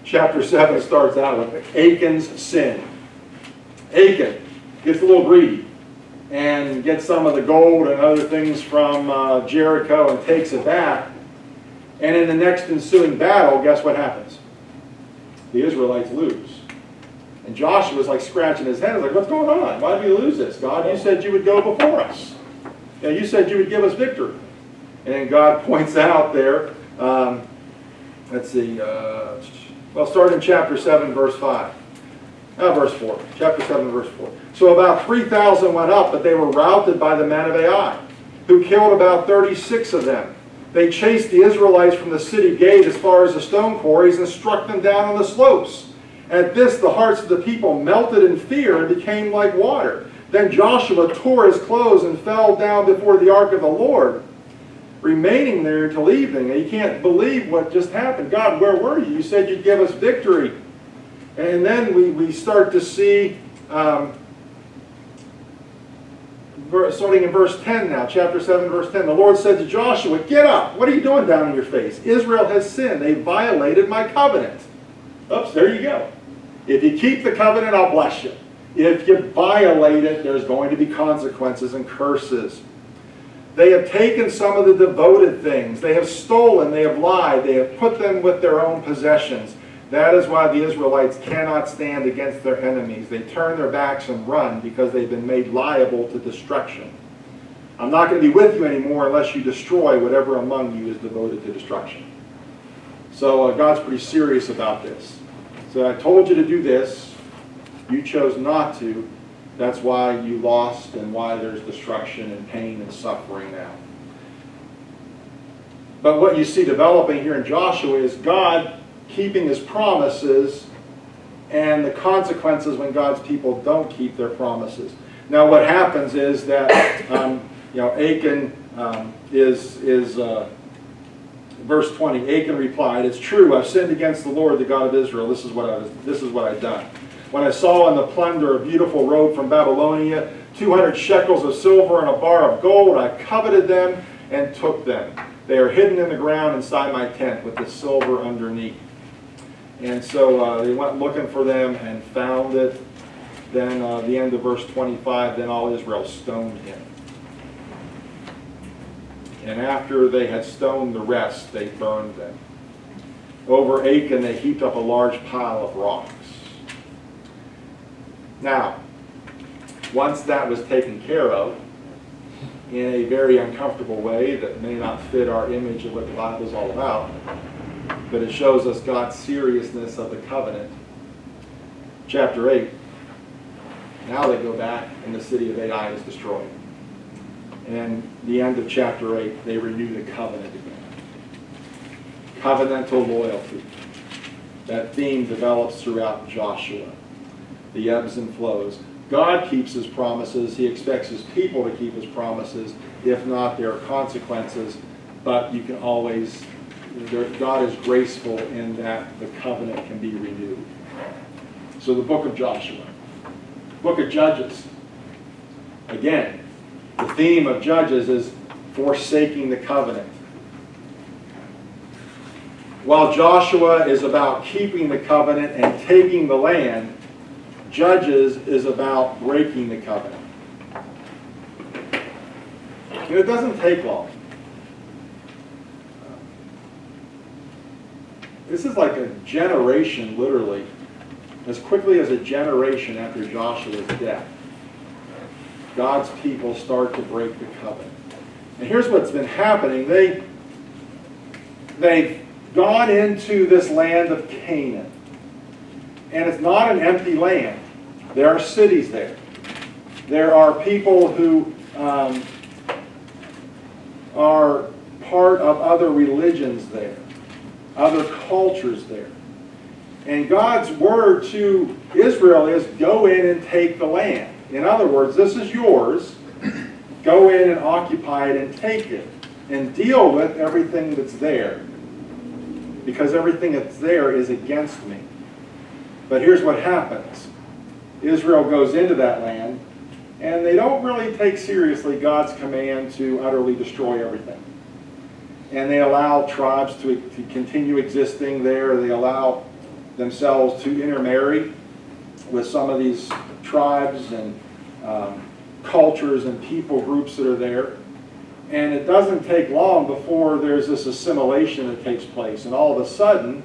S1: Chapter 7 starts out with Achan's sin. Achan gets a little greedy and gets some of the gold and other things from Jericho and takes it back. And in the next ensuing battle, guess what happens? The Israelites lose. And Joshua's like scratching his head. He's like, what's going on? Why did we lose this? God, you said you would go before us. Yeah, you said you would give us victory. And God points out there, let's see, well, start in chapter 7, verse 5. Verse 4. Chapter 7, verse 4. So about 3,000 went up, but they were routed by the men of Ai, who killed about 36 of them. They chased the Israelites from the city gate as far as the stone quarries and struck them down on the slopes. At this, the hearts of the people melted in fear and became like water. Then Joshua tore his clothes and fell down before the ark of the Lord, remaining there until evening. And you can't believe what just happened. God, where were you? You said you'd give us victory. And then we start to see, starting in verse 10 now, chapter 7, verse 10. The Lord said to Joshua, get up. What are you doing down on your face? Israel has sinned. They violated my covenant. Oops, there you go. If you keep the covenant, I'll bless you. If you violate it, there's going to be consequences and curses. They have taken some of the devoted things. They have stolen, they have lied, they have put them with their own possessions. That is why the Israelites cannot stand against their enemies. They turn their backs and run because they've been made liable to destruction. I'm not going to be with you anymore unless you destroy whatever among you is devoted to destruction. So God's pretty serious about this. So I told you to do this. You chose not to. That's why you lost and why there's destruction and pain and suffering now. But what you see developing here in Joshua is God keeping his promises and the consequences when God's people don't keep their promises. Now what happens is that Achan verse 20, Achan replied, it's true, I've sinned against the Lord, the God of Israel. This is what I've done. When I saw in the plunder a beautiful robe from Babylonia, 200 shekels of silver and a bar of gold, I coveted them and took them. They are hidden in the ground inside my tent with the silver underneath. And so they went looking for them and found it. Then the end of verse 25, then all Israel stoned him. And after they had stoned the rest, they burned them. Over Achan, they heaped up a large pile of rocks. Now, once that was taken care of, in a very uncomfortable way that may not fit our image of what the Bible is all about, but it shows us God's seriousness of the covenant. Chapter 8, now they go back and the city of Ai is destroyed. And the end of chapter 8, they renew the covenant again. Covenantal loyalty. That theme develops throughout Joshua. The ebbs and flows. God keeps his promises. He expects his people to keep his promises. If not, there are consequences. But you can always, God is graceful in that the covenant can be renewed. So the book of Joshua. Book of Judges. Again, the theme of Judges is forsaking the covenant. While Joshua is about keeping the covenant and taking the land, Judges is about breaking the covenant. And it doesn't take long. This is like a generation, literally, as quickly as a generation after Joshua's death. God's people start to break the covenant. And here's what's been happening. They've gone into this land of Canaan. And it's not an empty land. There are cities there. There are people who are part of other religions there, other cultures there. And God's word to Israel is, go in and take the land. In other words, this is yours. Go in and occupy it and take it. And deal with everything that's there. Because everything that's there is against me. But here's what happens. Israel goes into that land, and they don't really take seriously God's command to utterly destroy everything. And they allow tribes to continue existing there. They allow themselves to intermarry with some of these tribes and cultures and people groups that are there. And it doesn't take long before there's this assimilation that takes place. And all of a sudden,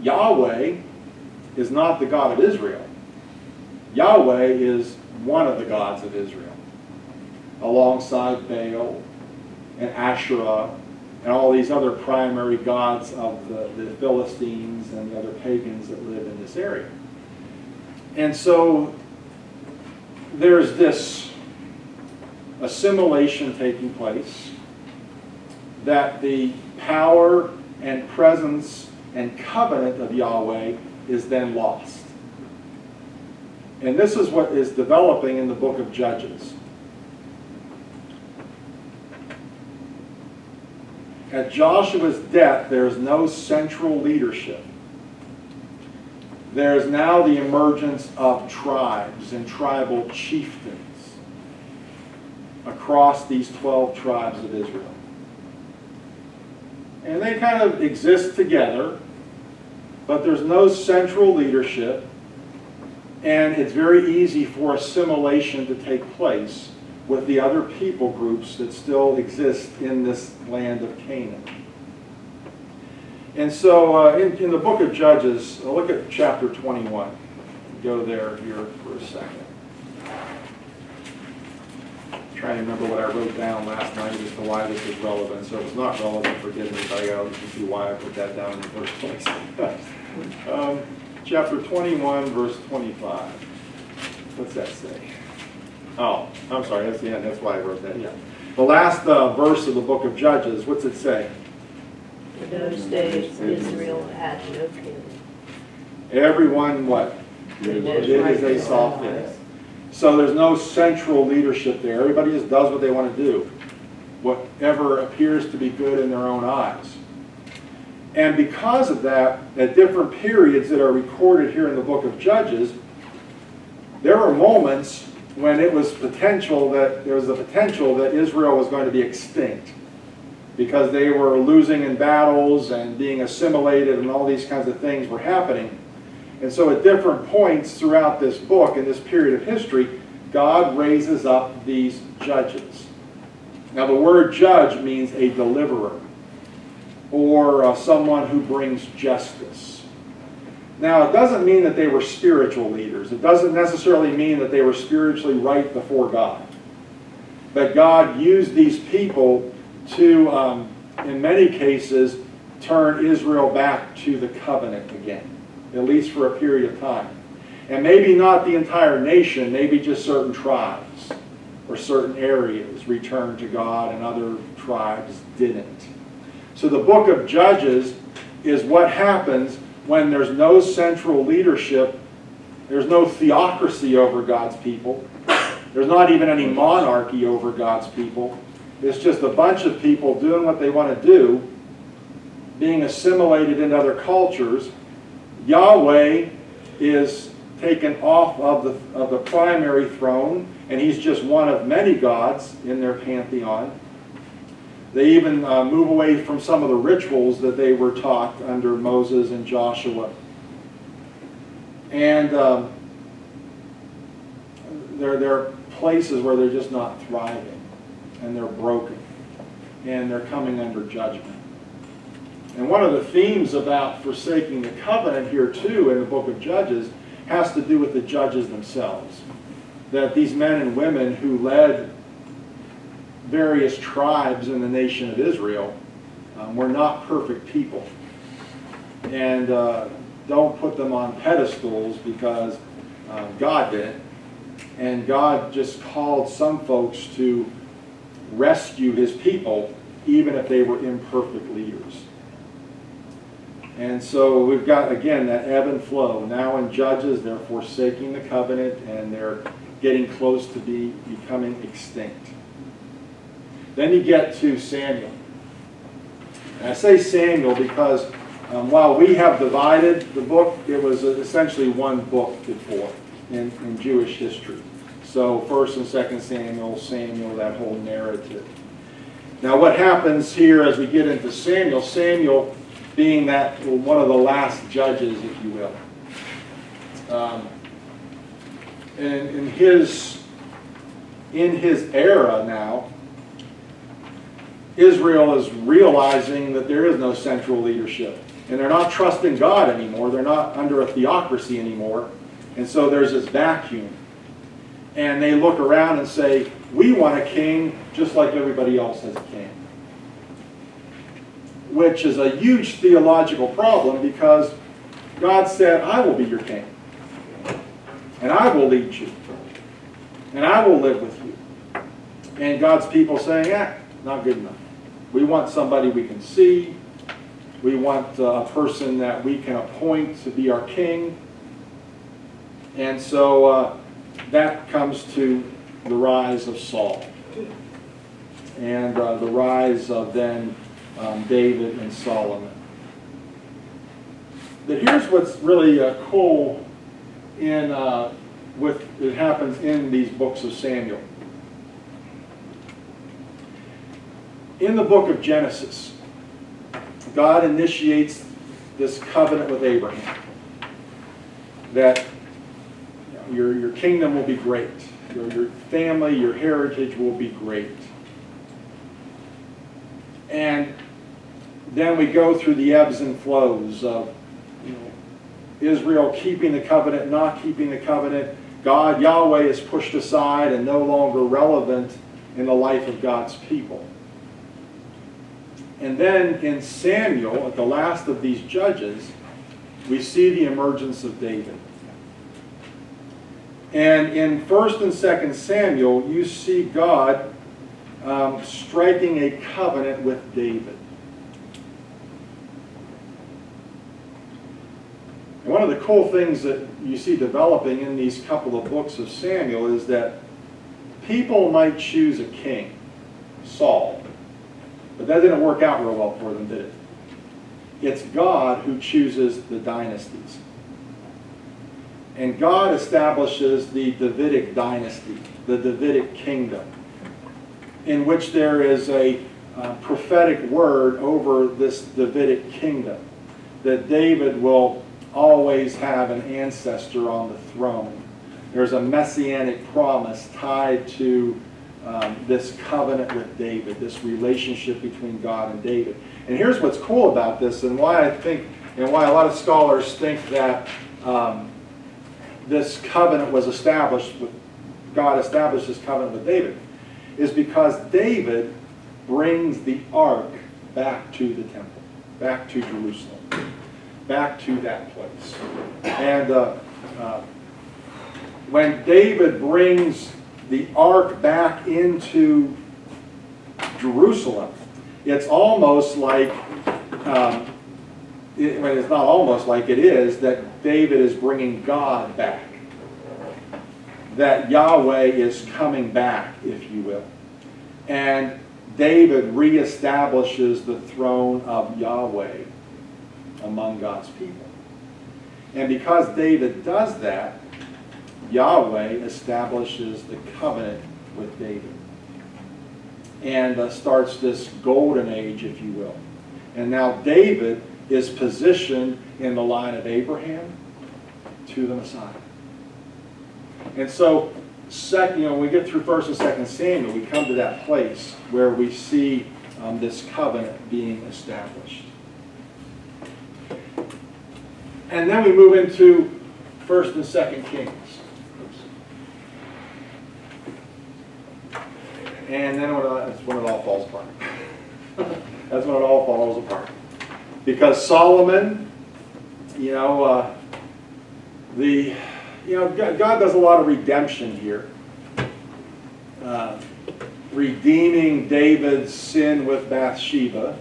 S1: Yahweh is not the God of Israel. Yahweh is one of the gods of Israel, alongside Baal and Asherah and all these other primary gods of the Philistines and the other pagans that live in this area. And so there's this assimilation taking place, that the power and presence and covenant of Yahweh is then lost. And this is what is developing in the book of Judges. At Joshua's death, there is no central leadership. There is now the emergence of tribes and tribal chieftains across these 12 tribes of Israel. And they kind of exist together, but there's no central leadership, and it's very easy for assimilation to take place with the other people groups that still exist in this land of Canaan. And so in the book of Judges, look at chapter 21. Go there here for a second. Trying to remember what I wrote down last night as to why this is relevant. So if it's not relevant, forgive me, but I gotta see why I put that down in the first place. Chapter 21, verse 25. What's that say? Oh, I'm sorry, that's the end. That's why I wrote that. Yeah. The last verse of the book of Judges, what's it say?
S2: In those days, Israel had no king.
S1: Everyone what? Did as they saw fit. So there's no central leadership there. Everybody just does what they want to do. Whatever appears to be good in their own eyes. And because of that, at different periods that are recorded here in the book of Judges, there were moments when there was the potential that Israel was going to be extinct, because they were losing in battles and being assimilated and all these kinds of things were happening. And so at different points throughout this book, in this period of history, God raises up these judges. Now the word judge means a deliverer, or someone who brings justice. Now it doesn't mean that they were spiritual leaders. It doesn't necessarily mean that they were spiritually right before God. But God used these people to, in many cases, turn Israel back to the covenant again, at least for a period of time. And maybe not the entire nation, maybe just certain tribes or certain areas returned to God and other tribes didn't. So the book of Judges is what happens when there's no central leadership, there's no theocracy over God's people, there's not even any monarchy over God's people. It's just a bunch of people doing what they want to do, being assimilated into other cultures. Yahweh is taken off of the primary throne, and he's just one of many gods in their pantheon. They even move away from some of the rituals that they were taught under Moses and Joshua. And there are places where they're just not thriving, and they're broken, and they're coming under judgment. And one of the themes about forsaking the covenant here too in the book of Judges has to do with the judges themselves. that these men and women who led various tribes in the nation of Israel were not perfect people. And don't put them on pedestals, because God did. And God just called some folks to rescue his people, even if they were imperfect leaders. And so we've got, again, that ebb and flow. Now in Judges, they're forsaking the covenant, and they're getting close to becoming extinct. Then you get to Samuel. And I say Samuel because while we have divided the book, it was essentially one book before in Jewish history. So 1st and 2nd Samuel, that whole narrative. Now what happens here as we get into Samuel, Samuel being that one of the last judges, if you will. In his era now, Israel is realizing that there is no central leadership. And they're not trusting God anymore. They're not under a theocracy anymore. And so there's this vacuum. And they look around and say, we want a king just like everybody else has a king. Which is a huge theological problem, because God said, I will be your king. And I will lead you. And I will live with you. And God's people saying, not good enough. We want somebody we can see. We want a person that we can appoint to be our king. And so that comes to the rise of Saul. And the rise of then David and Solomon. But here's what's really cool in it happens in these books of Samuel. In the book of Genesis, God initiates this covenant with Abraham that your kingdom will be great, your family, your heritage will be great. And then we go through the ebbs and flows of Israel keeping the covenant, not keeping the covenant. God, Yahweh, is pushed aside and no longer relevant in the life of God's people. And then in Samuel, at the last of these judges, we see the emergence of David. And in 1st and 2nd Samuel, you see God striking a covenant with David. And one of the cool things that you see developing in these couple of books of Samuel is that people might choose a king, Saul, but that didn't work out real well for them, did it? It's God who chooses the dynasties. And God establishes the Davidic dynasty, the Davidic kingdom, in which there is a prophetic word over this Davidic kingdom, that David will always have an ancestor on the throne. There's a messianic promise tied to this covenant with David, this relationship between God and David. And here's what's cool about this, and why I think, and why a lot of scholars think that this covenant was established with, God established this covenant with David, is because David brings the ark back to the temple, back to Jerusalem, back to that place. And when David brings the ark back into Jerusalem, it's almost like, it's not almost like, it is, that David is bringing God back. That Yahweh is coming back, if you will. And David reestablishes the throne of Yahweh among God's people. And because David does that, Yahweh establishes the covenant with David. And starts this golden age, if you will. And now David is positioned in the line of Abraham to the Messiah. And so, when we get through 1st and 2nd Samuel, we come to that place where we see this covenant being established. And then we move into 1st and 2nd Kings. And then that's when it all falls apart. That's when it all falls apart. Because Solomon, God does a lot of redemption here. Redeeming David's sin with Bathsheba.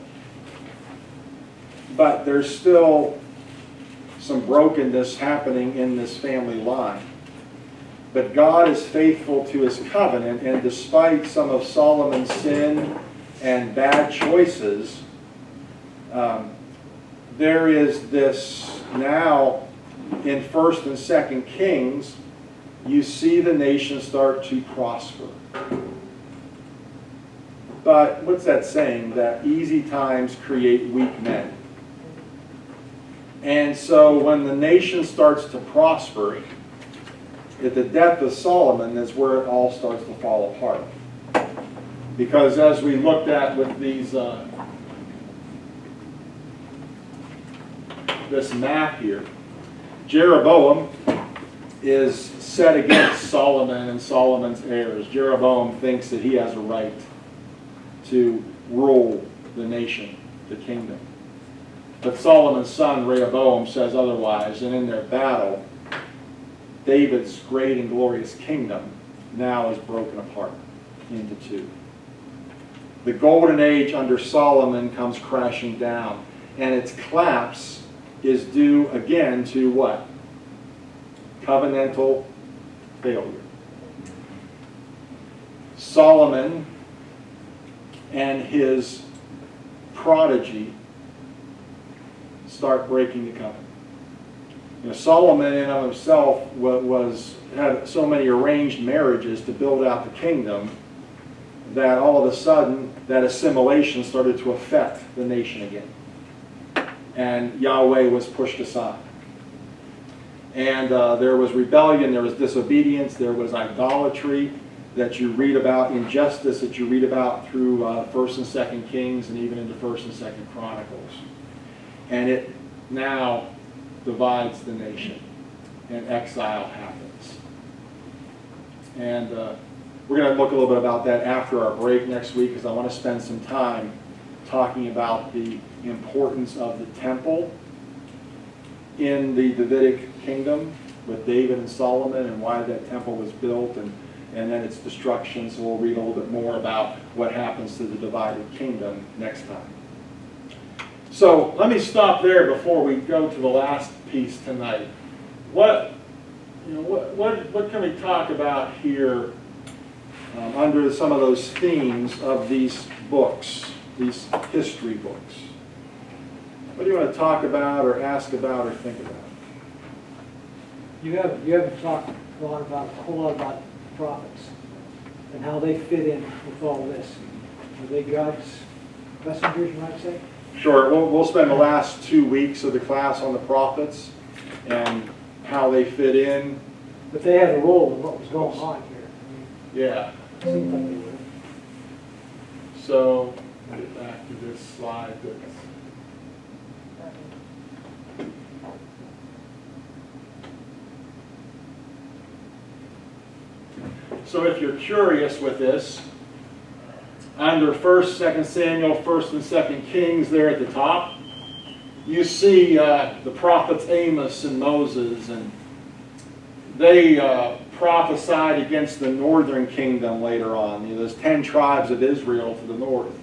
S1: But there's still some brokenness happening in this family line. But God is faithful to his covenant, and despite some of Solomon's sin and bad choices, there is this now in 1st and 2nd Kings, you see the nation start to prosper. But what's that saying? That easy times create weak men. And so when the nation starts to prosper, at the death of Solomon is where it all starts to fall apart. Because as we looked at with these, this map here, Jeroboam is set against Solomon and Solomon's heirs. Jeroboam thinks that he has a right to rule the nation, the kingdom. But Solomon's son, Rehoboam, says otherwise, and in their battle, David's great and glorious kingdom now is broken apart into two. The golden age under Solomon comes crashing down, and its collapse is due again to what? Covenantal failure. Solomon and his prodigy start breaking the covenant. Solomon in and of himself had so many arranged marriages to build out the kingdom that all of a sudden that assimilation started to affect the nation again. And Yahweh was pushed aside. And there was rebellion, there was disobedience, there was idolatry that you read about, injustice that you read about through 1st and 2nd Kings and even into 1st and 2nd Chronicles. And it now divides the nation, and exile happens. And we're going to look a little bit about that after our break next week, because I want to spend some time talking about the importance of the temple in the Davidic kingdom with David and Solomon, and why that temple was built, and then its destruction. So we'll read a little bit more about what happens to the divided kingdom next time. So let me stop there before we go to the last piece tonight. What can we talk about here under some of those themes of these books, these history books? What do you want to talk about or ask about or think about?
S7: You haven't talked a whole lot about prophets and how they fit in with all this. Are they God's messengers, you might say?
S1: Sure. We'll spend the last 2 weeks of the class on the prophets and how they fit in.
S7: But they had a role in what was going on here.
S1: Yeah.
S7: It seemed like they would.
S1: So, get back to this slide. So if you're curious with this, under 1st, 2nd Samuel, 1st and 2nd Kings there at the top, you see the prophets Amos and Moses, and they prophesied against the northern kingdom later on. There's 10 tribes of Israel to the north.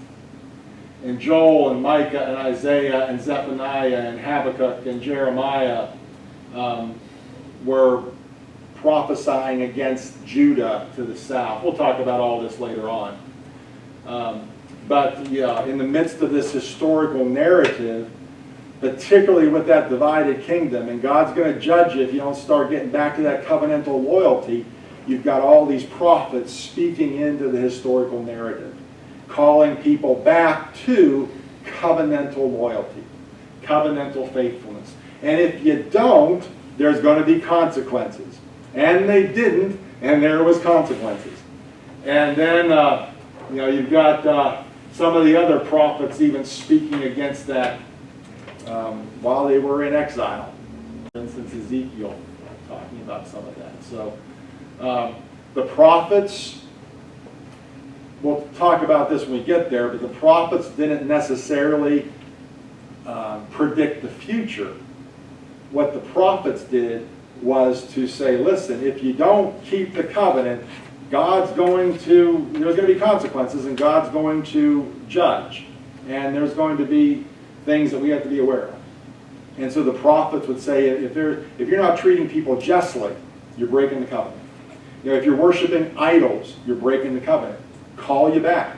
S1: And Joel and Micah and Isaiah and Zephaniah and Habakkuk and Jeremiah were prophesying against Judah to the south. We'll talk about all this later on. But yeah, in the midst of this historical narrative, particularly with that divided kingdom, and God's going to judge you if you don't start getting back to that covenantal loyalty, you've got all these prophets speaking into the historical narrative, calling people back to covenantal loyalty, covenantal faithfulness. And if you don't, there's going to be consequences. And they didn't, and there was consequences. And then you've got some of the other prophets even speaking against that while they were in exile. For instance, Ezekiel talking about some of that. So the prophets we'll talk about this when we get there, but the prophets didn't necessarily predict the future. What the prophets did was to say, listen, if you don't keep the covenant, there's going to be consequences, and God's going to judge. And there's going to be things that we have to be aware of. And so the prophets would say, if you're not treating people justly, you're breaking the covenant. If you're worshiping idols, you're breaking the covenant. Call you back.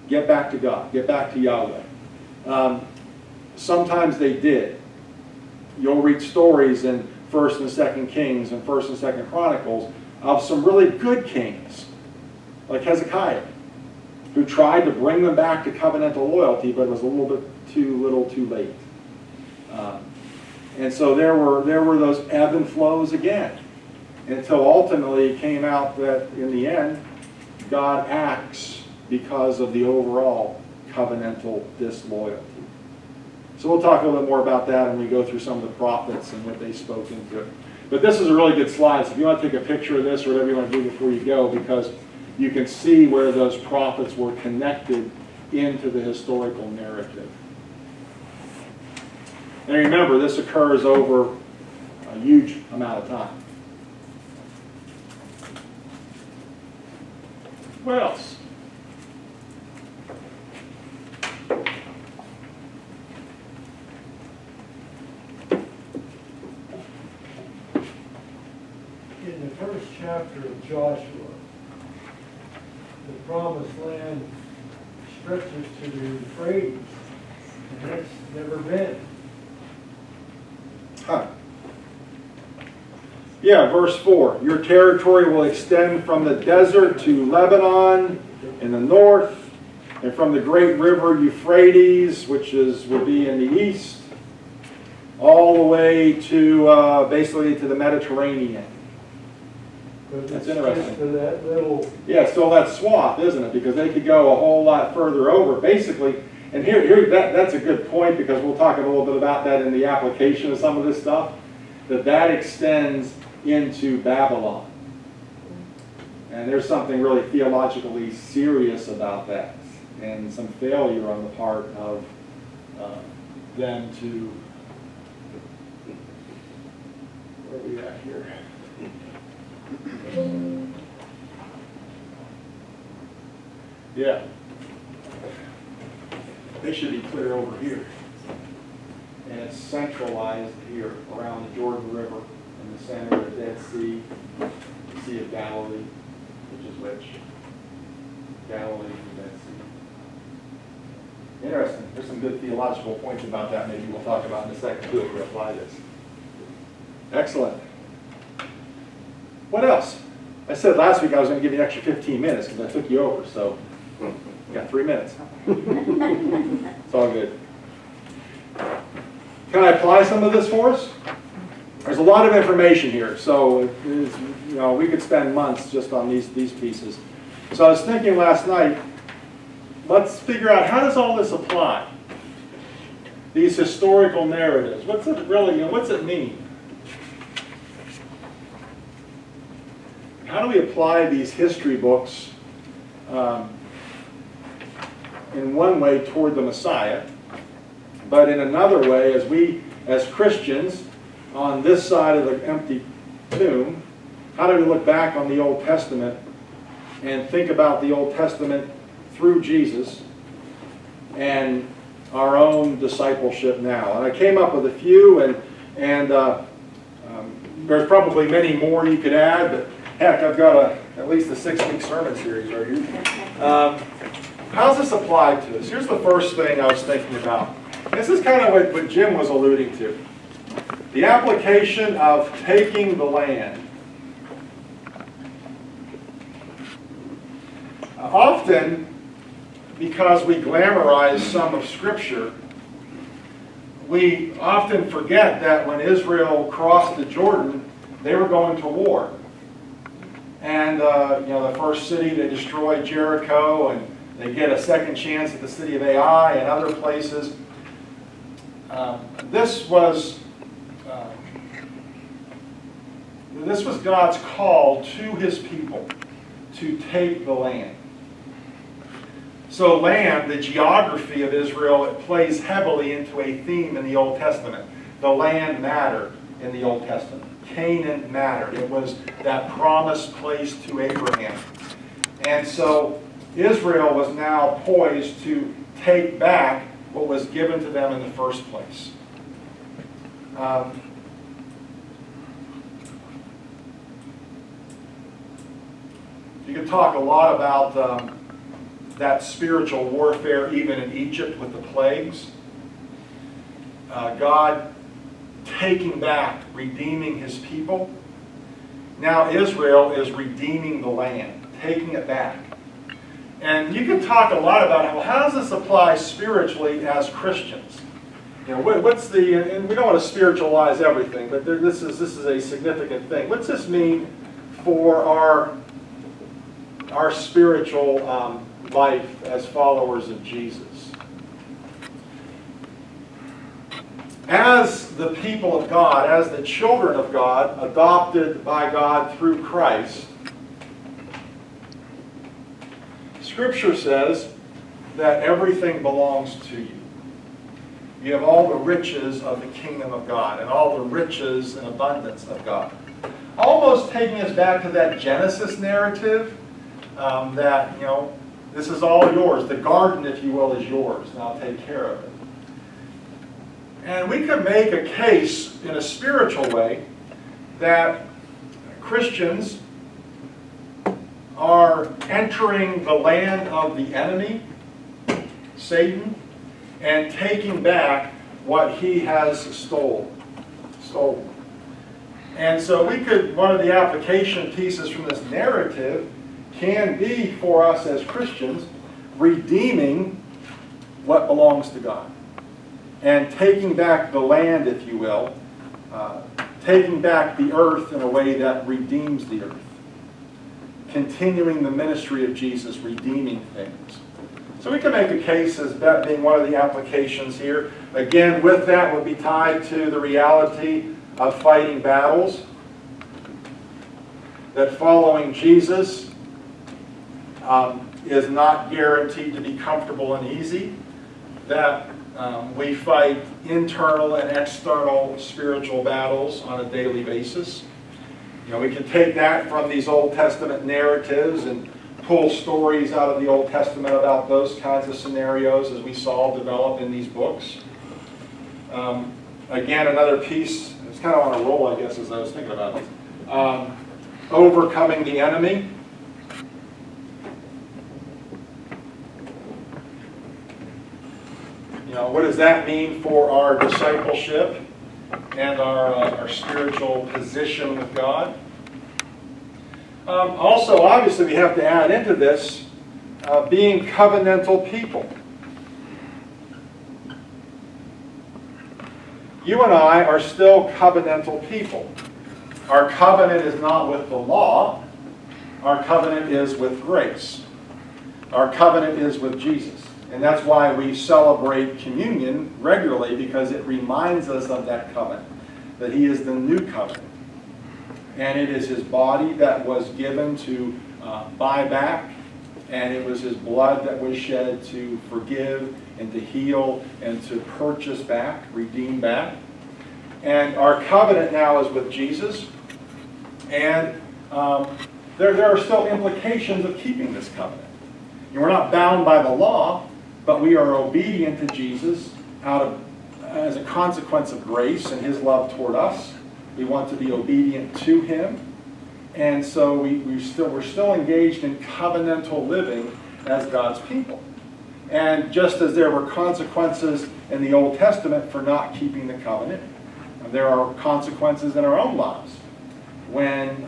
S1: Get back to God. Get back to Yahweh. Sometimes they did. You'll read stories in 1st and 2nd Kings and 1st and 2nd Chronicles of some really good kings, like Hezekiah, who tried to bring them back to covenantal loyalty, but it was a little too late. And so there were those ebb and flows again, until ultimately it came out that in the end, God acts because of the overall covenantal disloyalty. So we'll talk a little bit more about that when we go through some of the prophets and what they spoke into. But this is a really good slide, so if you want to take a picture of this or whatever you want to do before you go, because you can see where those prophets were connected into the historical narrative. And remember, this occurs over a huge amount of time. What else?
S5: In the first chapter of Joshua, the promised land stretches to the Euphrates, and that's never been.
S1: Huh. Yeah, verse 4. Your territory will extend from the desert to Lebanon in the north, and from the great river Euphrates, which would be in the east, all the way to basically to the Mediterranean.
S5: But
S1: That's
S5: it's
S1: interesting.
S5: just to that little,
S1: Yeah, still that swath, isn't it? Because they could go a whole lot further over. Basically, and that's a good point, because we'll talk a little bit about that in the application of some of this stuff, that extends into Babylon. And there's something really theologically serious about that, and some failure on the part of them to, where are we at here? Yeah. They should be clear over here. And it's centralized here around the Jordan River in the center of the Dead Sea, the Sea of Galilee, which is which? Galilee and the Dead Sea. Interesting. There's some good theological points about that maybe we'll talk about in a second too if we apply this. Excellent. What else? I said last week I was going to give you an extra 15 minutes because I took you over, so you got 3 minutes. It's all good. Can I apply some of this for us? There's a lot of information here, so we could spend months just on these pieces. So I was thinking last night, let's figure out how does all this apply? These historical narratives. What's it really? What's it mean? How do we apply these history books in one way toward the Messiah, but in another way, as Christians on this side of the empty tomb, how do we look back on the Old Testament and think about the Old Testament through Jesus and our own discipleship now? And I came up with a few, and there's probably many more you could add, but heck, I've got at least a 6-week sermon series right here. How's this applied to us? Here's the first thing I was thinking about. This is kind of what Jim was alluding to. The application of taking the land. Often, because we glamorize some of Scripture, we often forget that when Israel crossed the Jordan, they were going to war. And the first city, they destroyed Jericho, and they get a second chance at the city of Ai and other places. This was God's call to his people to take the land. So land, the geography of Israel, it plays heavily into a theme in the Old Testament. The land mattered in the Old Testament. Canaan mattered. It was that promised place to Abraham. And so Israel was now poised to take back what was given to them in the first place. You can talk a lot about that spiritual warfare even in Egypt with the plagues. God taking back, redeeming his people. Now Israel is redeeming the land, taking it back. And you can talk a lot about, well, how does this apply spiritually as Christians? You know, what's the, and we don't want to spiritualize everything, but this is a significant thing. What's this mean for our spiritual life as followers of Jesus? As the people of God, as the children of God, adopted by God through Christ, Scripture says that everything belongs to you. You have all the riches of the kingdom of God and all the riches and abundance of God. Almost taking us back to that Genesis narrative that, you know, this is all yours. The garden, if you will, is yours, and I'll take care of it. And we could make a case in a spiritual way that Christians are entering the land of the enemy, Satan, and taking back what he has stolen. And so we could, one of the application pieces from this narrative can be for us as Christians, redeeming what belongs to God. And taking back the land, if you will, taking back the earth in a way that redeems the earth. Continuing the ministry of Jesus, redeeming things. So we can make a case as that being one of the applications here. Again, with that would be tied to the reality of fighting battles. That following Jesus is not guaranteed to be comfortable and easy. That we fight internal and external spiritual battles on a daily basis. You know, we can take that from these Old Testament narratives and pull stories out of the Old Testament about those kinds of scenarios as we saw develop in these books. Again, another piece, it's kind of on a roll, I guess, as I was thinking about it. Overcoming the enemy. You know, what does that mean for our discipleship and our spiritual position with God? Also, obviously, we have to add into this being covenantal people. You and I are still covenantal people. Our covenant is not with the law. Our covenant is with grace. Our covenant is with Jesus. And that's why we celebrate communion regularly, because it reminds us of that covenant, that he is the new covenant. And it is his body that was given to buy back, and it was his blood that was shed to forgive and to heal and to purchase back, redeem back. And our covenant now is with Jesus, and there are still implications of keeping this covenant. And we're not bound by the law, but we are obedient to Jesus as a consequence of grace and his love toward us. We want to be obedient to him. And so we're still engaged in covenantal living as God's people. And just as there were consequences in the Old Testament for not keeping the covenant, there are consequences in our own lives when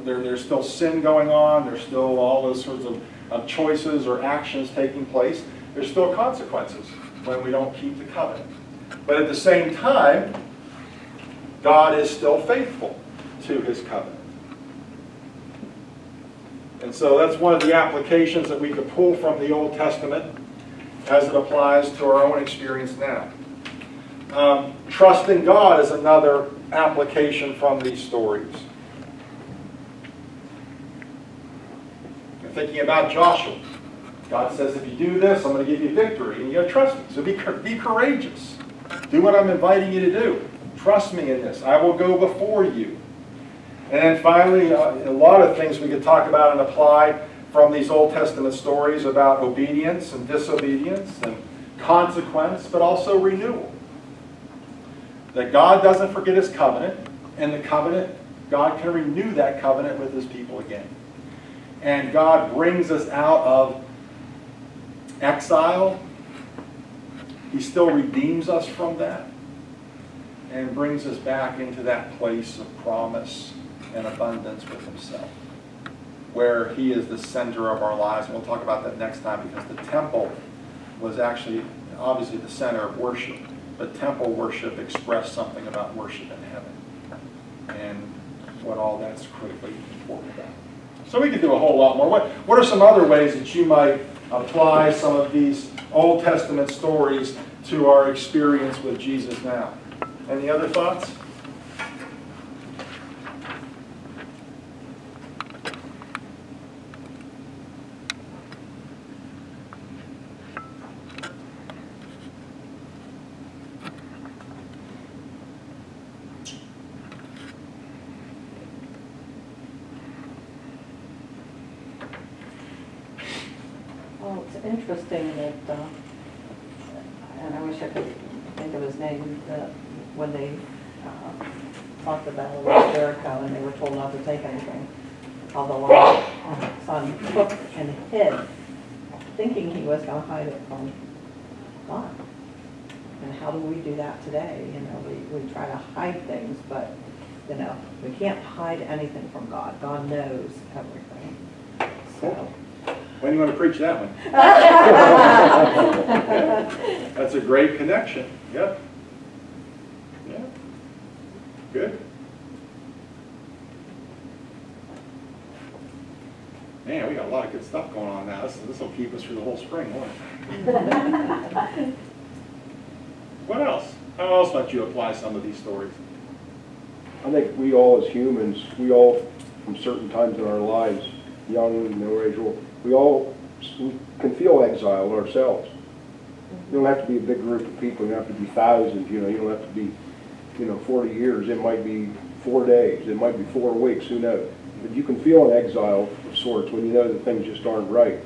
S1: there's still sin going on, there's still all those sorts of choices or actions taking place. There's still consequences when we don't keep the covenant. But at the same time, God is still faithful to his covenant. And so that's one of the applications that we could pull from the Old Testament as it applies to our own experience now. Trusting God is another application from these stories. I thinking about Joshua. God says, if you do this, I'm going to give you victory, and you got to trust me. So be courageous. Do what I'm inviting you to do. Trust me in this. I will go before you. And then finally, a lot of things we could talk about and apply from these Old Testament stories about obedience and disobedience and consequence, but also renewal. That God doesn't forget his covenant, and the covenant, God can renew that covenant with his people again. And God brings us out of exile. He still redeems us from that and brings us back into that place of promise and abundance with himself, where he is the center of our lives. And we'll talk about that next time, because the temple was actually obviously the center of worship, but temple worship expressed something about worship in heaven and what all that's critically important about. So we could do a whole lot more. What are some other ways that you might apply some of these Old Testament stories to our experience with Jesus now? Any other thoughts?
S8: Well, it's interesting that, and I wish I could think of his name, that when they fought the battle of Jericho and they were told not to take anything, how the Lord's son took and hid, thinking he was going to hide it from God. And how do we do that today? You know, we try to hide things, but, you know, we can't hide anything from God. God knows everything. So.
S1: When do you want to preach that one? That's a great connection. Yep. Yeah. Good. Man, we got a lot of good stuff going on now. This will keep us through the whole spring, won't it? What else? How else might you apply some of these stories?
S9: I think we all as humans, we all, from certain times in our lives, young, middle age, we all can feel exiled ourselves. You don't have to be a big group of people. You don't have to be thousands. You know, you don't have to be, 40 years. It might be 4 days. It might be 4 weeks. Who knows? But you can feel an exile of sorts when you know that things just aren't right.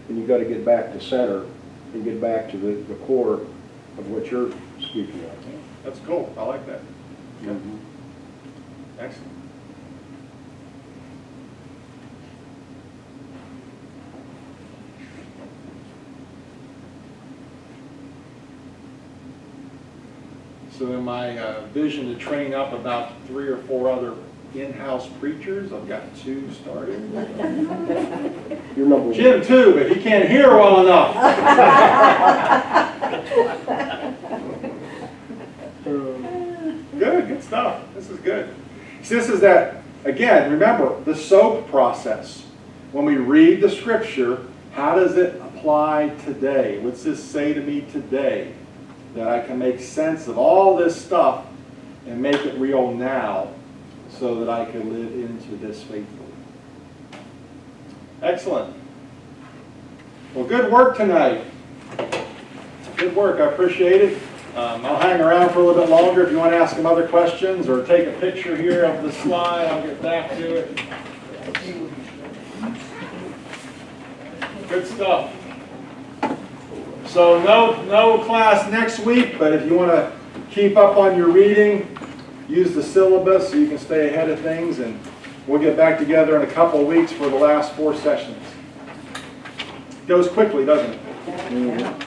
S9: And you've got to get back to center and get back to the core of what you're speaking of.
S1: That's cool. I like that. Yeah. Excellent. So in my vision to train up about 3 or 4 other in-house preachers, I've got 2 started.
S9: You're number 1.
S1: Jim too, but he can't hear well enough. Good stuff. This is good. See, this is that, again, remember, the SOAP process. When we read the scripture, how does it apply today? What's this say to me today? That I can make sense of all this stuff and make it real now so that I can live into this faithfully. Excellent. Well, good work tonight. Good work. I appreciate it. I'll hang around for a little bit longer if you want to ask some other questions or take a picture here of the slide. I'll get back to it. Good stuff. So no class next week, but if you want to keep up on your reading, use the syllabus so you can stay ahead of things, and we'll get back together in a couple of weeks for the last 4 sessions. It goes quickly, doesn't it?
S8: Yeah.